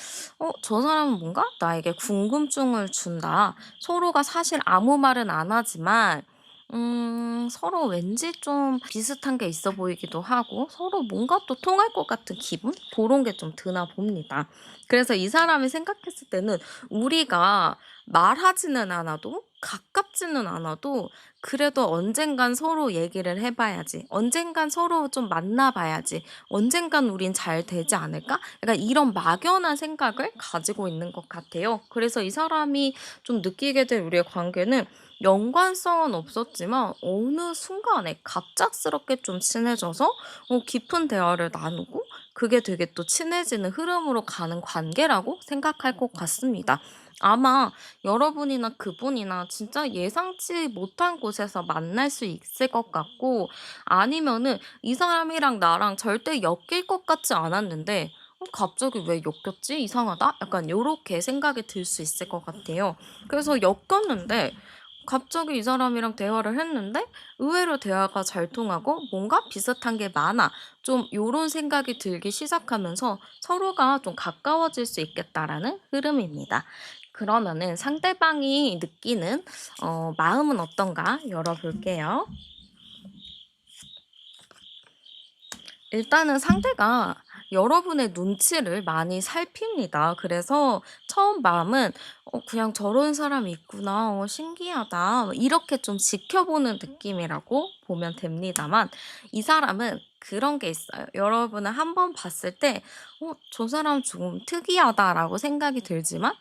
저 사람은 뭔가 나에게 궁금증을 준다. 서로가 사실 아무 말은 안 하지만 서로 왠지 좀 비슷한 게 있어 보이기도 하고 서로 뭔가 또 통할 것 같은 기분? 그런 게 좀 드나 봅니다. 그래서 이 사람이 생각했을 때는 우리가 말하지는 않아도 가깝지는 않아도 그래도 언젠간 서로 얘기를 해 봐야지. 언젠간 서로 좀 만나 봐야지. 언젠간 우린 잘 되지 않을까? 약간 이런 막연한 생각을 가지고 있는 것 같아요. 그래서 이 사람이 좀 느끼게 될 우리의 관계는 연관성은 없었지만 어느 순간에 갑작스럽게 좀 친해져서 깊은 대화를 나누고 그게 되게 또 친해지는 흐름으로 가는 관계라고 생각할 것 같습니다. 아마 여러분이나 그분이나 진짜 예상치 못한 곳에서 만날 수 있을 것 같고 아니면은 이 사람이랑 나랑 절대 엮일 것 같지 않았는데 갑자기 왜 엮였지? 이상하다? 약간 요렇게 생각이 들 수 있을 것 같아요. 그래서 엮였는데 갑자기 이 사람이랑 대화를 했는데 의외로 대화가 잘 통하고 뭔가 비슷한 게 많아. 좀 요런 생각이 들기 시작하면서 서로가 좀 가까워질 수 있겠다라는 흐름입니다. 그러면은 상대방이 느끼는 마음은 어떤가 열어볼게요. 일단은 상대가 여러분의 눈치를 많이 살핍니다. 그래서 처음 마음은 그냥 저런 사람이 있구나. 신기하다. 이렇게 좀 지켜보는 느낌이라고 보면 됩니다만 이 사람은 그런 게 있어요. 여러분을 한번 봤을 때 저 사람 좀 특이하다라고 생각이 들지만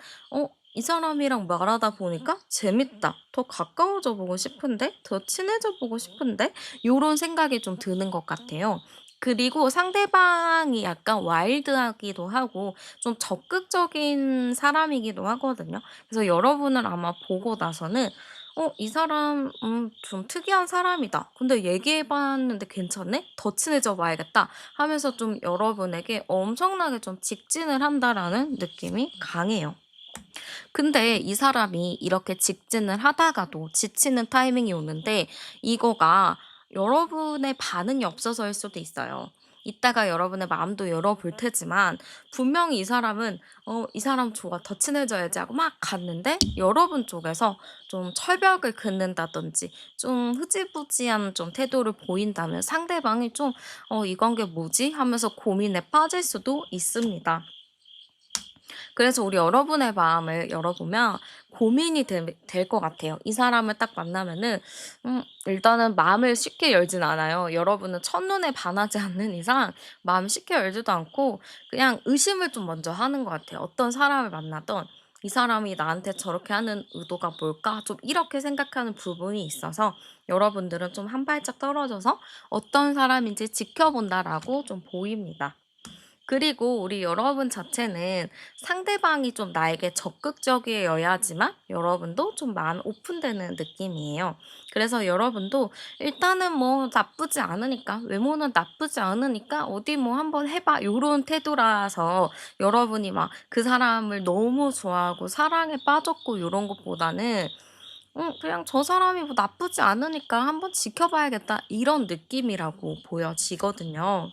이 사람이랑 말하다 보니까 재밌다. 더 가까워져 보고 싶은데? 더 친해져 보고 싶은데? 요런 생각이 좀 드는 것 같아요. 그리고 상대방이 약간 와일드하기도 하고 좀 적극적인 사람이기도 하거든요. 그래서 여러분을 아마 보고 나서는 '이 사람 좀 특이한 사람이다. 근데 얘기해 봤는데 괜찮네? 더 친해져 봐야겠다.' 하면서 좀 여러분에게 엄청나게 좀 직진을 한다라는 느낌이 강해요. 근데 이 사람이 이렇게 직진을 하다가도 지치는 타이밍이 오는데 이거가 여러분의 반응이 없어서일 수도 있어요. 이따가 여러분의 마음도 열어볼 테지만 분명히 이 사람은 '이 사람 좋아. 더 친해져야지.' 하고 막 갔는데 여러분 쪽에서 좀 철벽을 긋는다든지 좀 흐지부지한 좀 태도를 보인다면 상대방이 좀 '이 관계 뭐지?' 하면서 고민에 빠질 수도 있습니다. 그래서 우리 여러분의 마음을 열어보면 고민이 될 것 같아요. 이 사람을 딱 만나면은 일단은 마음을 쉽게 열진 않아요. 여러분은 첫눈에 반하지 않는 이상 마음 쉽게 열지도 않고 그냥 의심을 좀 먼저 하는 것 같아요. 어떤 사람을 만나던 '이 사람이 나한테 저렇게 하는 의도가 뭘까?' 좀 이렇게 생각하는 부분이 있어서 여러분들은 좀 한 발짝 떨어져서 '어떤 사람인지 지켜본다.'라고 좀 보입니다. 그리고 우리 여러분 자체는 상대방이 좀 나에게 적극적이어야지만 여러분도 좀 마음이 오픈되는 느낌이에요. 그래서 여러분도 일단은 뭐 나쁘지 않으니까, 외모는 나쁘지 않으니까 어디 뭐 한번 해봐. 요런 태도라서 여러분이 막 그 사람을 너무 좋아하고 사랑에 빠졌고 요런 것보다는 그냥 저 사람이 뭐 나쁘지 않으니까 한번 지켜봐야겠다. 이런 느낌이라고 보여지거든요.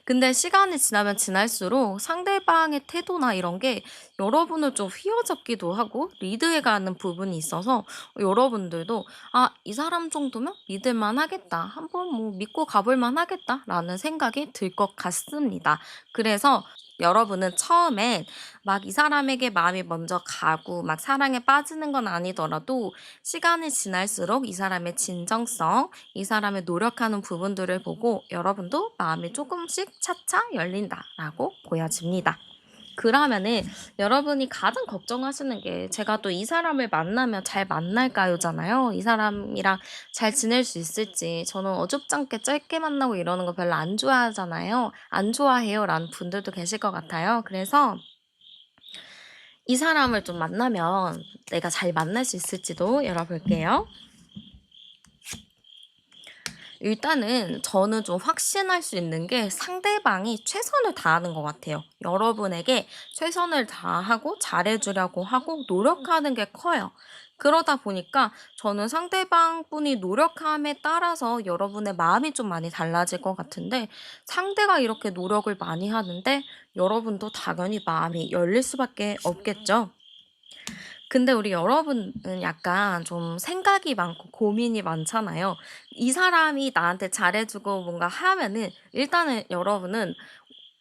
근데 시간이 지나면 지날수록 상대방의 태도나 이런 게 여러분을 좀 휘어잡기도 하고 리드해 가는 부분이 있어서 여러분들도 '아 이 사람 정도면 믿을 만하겠다. 한번 뭐 믿고 가볼 만하겠다.'라는 생각이 들 것 같습니다. 그래서 여러분은 처음엔 막 이 사람에게 마음이 먼저 가고 막 사랑에 빠지는 건 아니더라도 시간이 지날수록 이 사람의 진정성, 이 사람의 노력하는 부분들을 보고 여러분도 마음이 조금씩 차차 열린다라고 보여집니다. 그러면은 여러분이 가장 걱정하시는 게 제가 또 '이 사람을 만나면 잘 만날까요?'잖아요. 이 사람이랑 잘 지낼 수 있을지. 저는 어줍잖게 짧게 만나고 이러는 거 별로 안 좋아하잖아요. "안 좋아해요."라는 분들도 계실 것 같아요. 그래서 이 사람을 좀 만나면 내가 잘 만날 수 있을지도 열어볼게요. 일단은 저는 좀 확신할 수 있는 게 상대방이 최선을 다하는 것 같아요. 여러분에게 최선을 다하고 잘해 주려고 하고 노력하는 게 커요. 그러다 보니까 저는 상대방 분이 노력함에 따라서 여러분의 마음이 좀 많이 달라질 것 같은데 상대가 이렇게 노력을 많이 하는데 여러분도 당연히 마음이 열릴 수밖에 없겠죠. 근데 우리 여러분은 약간 좀 생각이 많고 고민이 많잖아요. 이 사람이 나한테 잘해 주고 뭔가 하면은 일단은 여러분은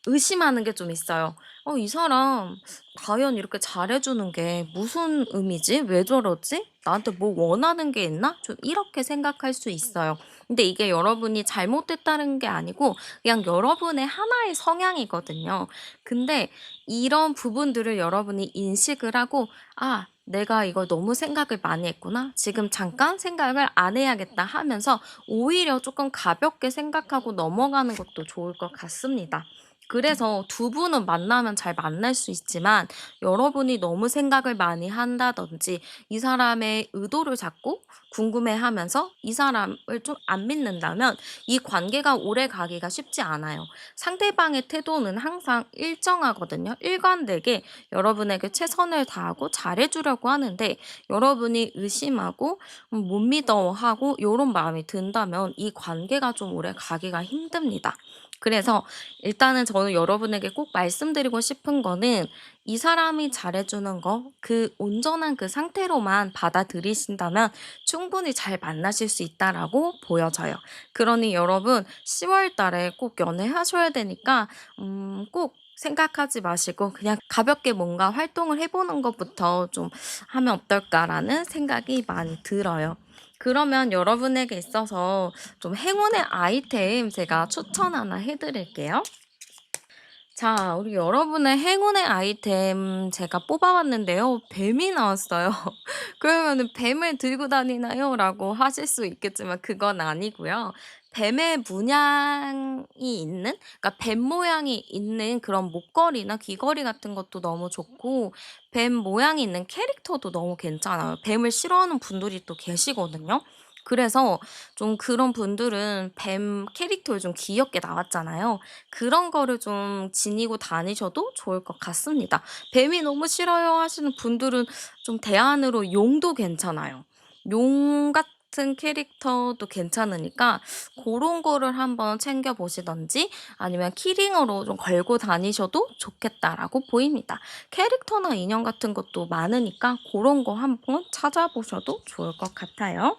의심하는 게 좀 있어요. '이 사람 과연 이렇게 잘해 주는 게 무슨 의미지? 왜 저러지? 나한테 뭐 원하는 게 있나?' 좀 이렇게 생각할 수 있어요. 근데 이게 여러분이 잘못됐다는 게 아니고 그냥 여러분의 하나의 성향이거든요. 근데 이런 부분들을 여러분이 인식을 하고 '아 내가 이걸 너무 생각을 많이 했구나. 지금 잠깐 생각을 안 해야겠다.' 하면서 오히려 조금 가볍게 생각하고 넘어가는 것도 좋을 것 같습니다. 그래서 두 분은 만나면 잘 만날 수 있지만 여러분이 너무 생각을 많이 한다든지 이 사람의 의도를 자꾸 궁금해하면서 이 사람을 좀 안 믿는다면 이 관계가 오래 가기가 쉽지 않아요. 상대방의 태도는 항상 일정하거든요. 일관되게 여러분에게 최선을 다하고 잘해 주려고 하는데 여러분이 의심하고 못 믿어하고 요런 마음이 든다면 이 관계가 좀 오래 가기가 힘듭니다. 그래서 일단은 저는 여러분에게 꼭 말씀드리고 싶은 거는 이 사람이 잘해 주는 거 그 온전한 그 상태로만 받아들이신다면 충분히 잘 만나실 수 있다라고 보여져요. 그러니 여러분 10월 달에 꼭 연애하셔야 되니까 꼭 생각하지 마시고 그냥 가볍게 뭔가 활동을 해 보는 것부터 좀 하면 어떨까라는 생각이 많이 들어요. 그러면 여러분에게 있어서 좀 행운의 아이템 제가 추천 하나 해 드릴게요. 자, 우리 여러분의 행운의 아이템 제가 뽑아 봤는데요. 뱀이 나왔어요. 그러면은 '뱀을 들고 다니나요?'라고 하실 수 있겠지만 그건 아니고요. 뱀의 문양이 있는, 그러니까 뱀 모양이 있는 그런 목걸이나 귀걸이 같은 것도 너무 좋고, 뱀 모양이 있는 캐릭터도 너무 괜찮아요. 뱀을 싫어하는 분들이 또 계시거든요. 그래서 좀 그런 분들은 뱀 캐릭터 요즘 귀엽게 나왔잖아요. 그런 거를 좀 지니고 다니셔도 좋을 것 같습니다. 뱀이 너무 싫어요 하시는 분들은 좀 대안으로 용도 괜찮아요. 용 같은 캐릭터도 괜찮으니까 그런 거를 한번 챙겨 보시든지 아니면 키링으로 좀 걸고 다니셔도 좋겠다라고 보입니다. 캐릭터나 인형 같은 것도 많으니까 그런 거 한번 찾아보셔도 좋을 것 같아요.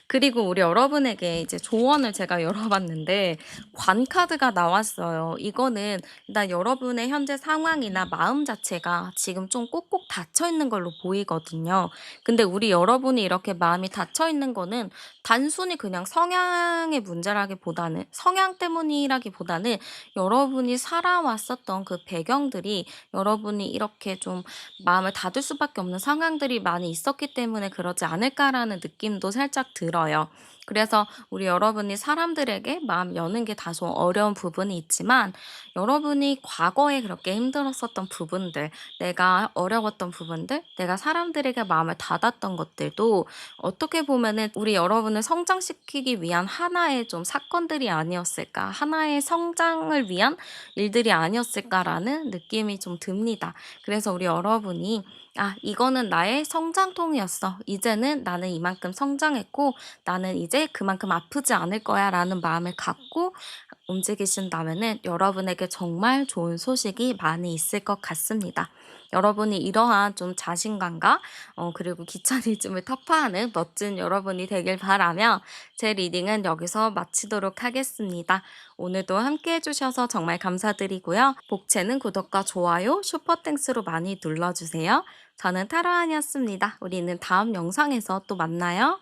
그리고 우리 여러분에게 이제 조언을 제가 열어봤는데 관 카드가 나왔어요. 이거는 일단 여러분의 현재 상황이나 마음 자체가 지금 좀 꼭꼭 닫혀 있는 걸로 보이거든요. 근데 우리 여러분이 이렇게 마음이 닫혀 있는 거는 단순히 그냥 성향의 문제라기보다는, 성향 때문이라기보다는 여러분이 살아왔었던 그 배경들이, 여러분이 이렇게 좀 마음을 닫을 수밖에 없는 상황들이 많이 있었기 때문에 그러지 않을까라는 느낌도 살짝 들어요. 그래서 우리 여러분이 사람들에게 마음 여는 게 다소 어려운 부분이 있지만, 여러분이 과거에 그렇게 힘들었었던 부분들, 내가 어려웠던 부분들, 내가 사람들에게 마음을 닫았던 것들도 어떻게 보면은 우리 여러분을 성장시키기 위한 하나의 좀 사건들이 아니었을까, 하나의 성장을 위한 일들이 아니었을까라는 느낌이 좀 듭니다. 그래서 우리 여러분이 '아 이거는 나의 성장통이었어. 이제는 나는 이만큼 성장했고 나는 이제 그만큼 아프지 않을 거야.'라는 마음을 갖고 움직이신다면은 여러분에게 정말 좋은 소식이 많이 있을 것 같습니다. 여러분이 이러한 좀 자신감과 그리고 귀차니즘을 터파하는 멋진 여러분이 되길 바라며 제 리딩은 여기서 마치도록 하겠습니다. 오늘도 함께 해 주셔서 정말 감사드리고요. 복채는 구독과 좋아요, 슈퍼땡스로 많이 눌러 주세요. 저는 타로안이었습니다. 우리는 다음 영상에서 또 만나요.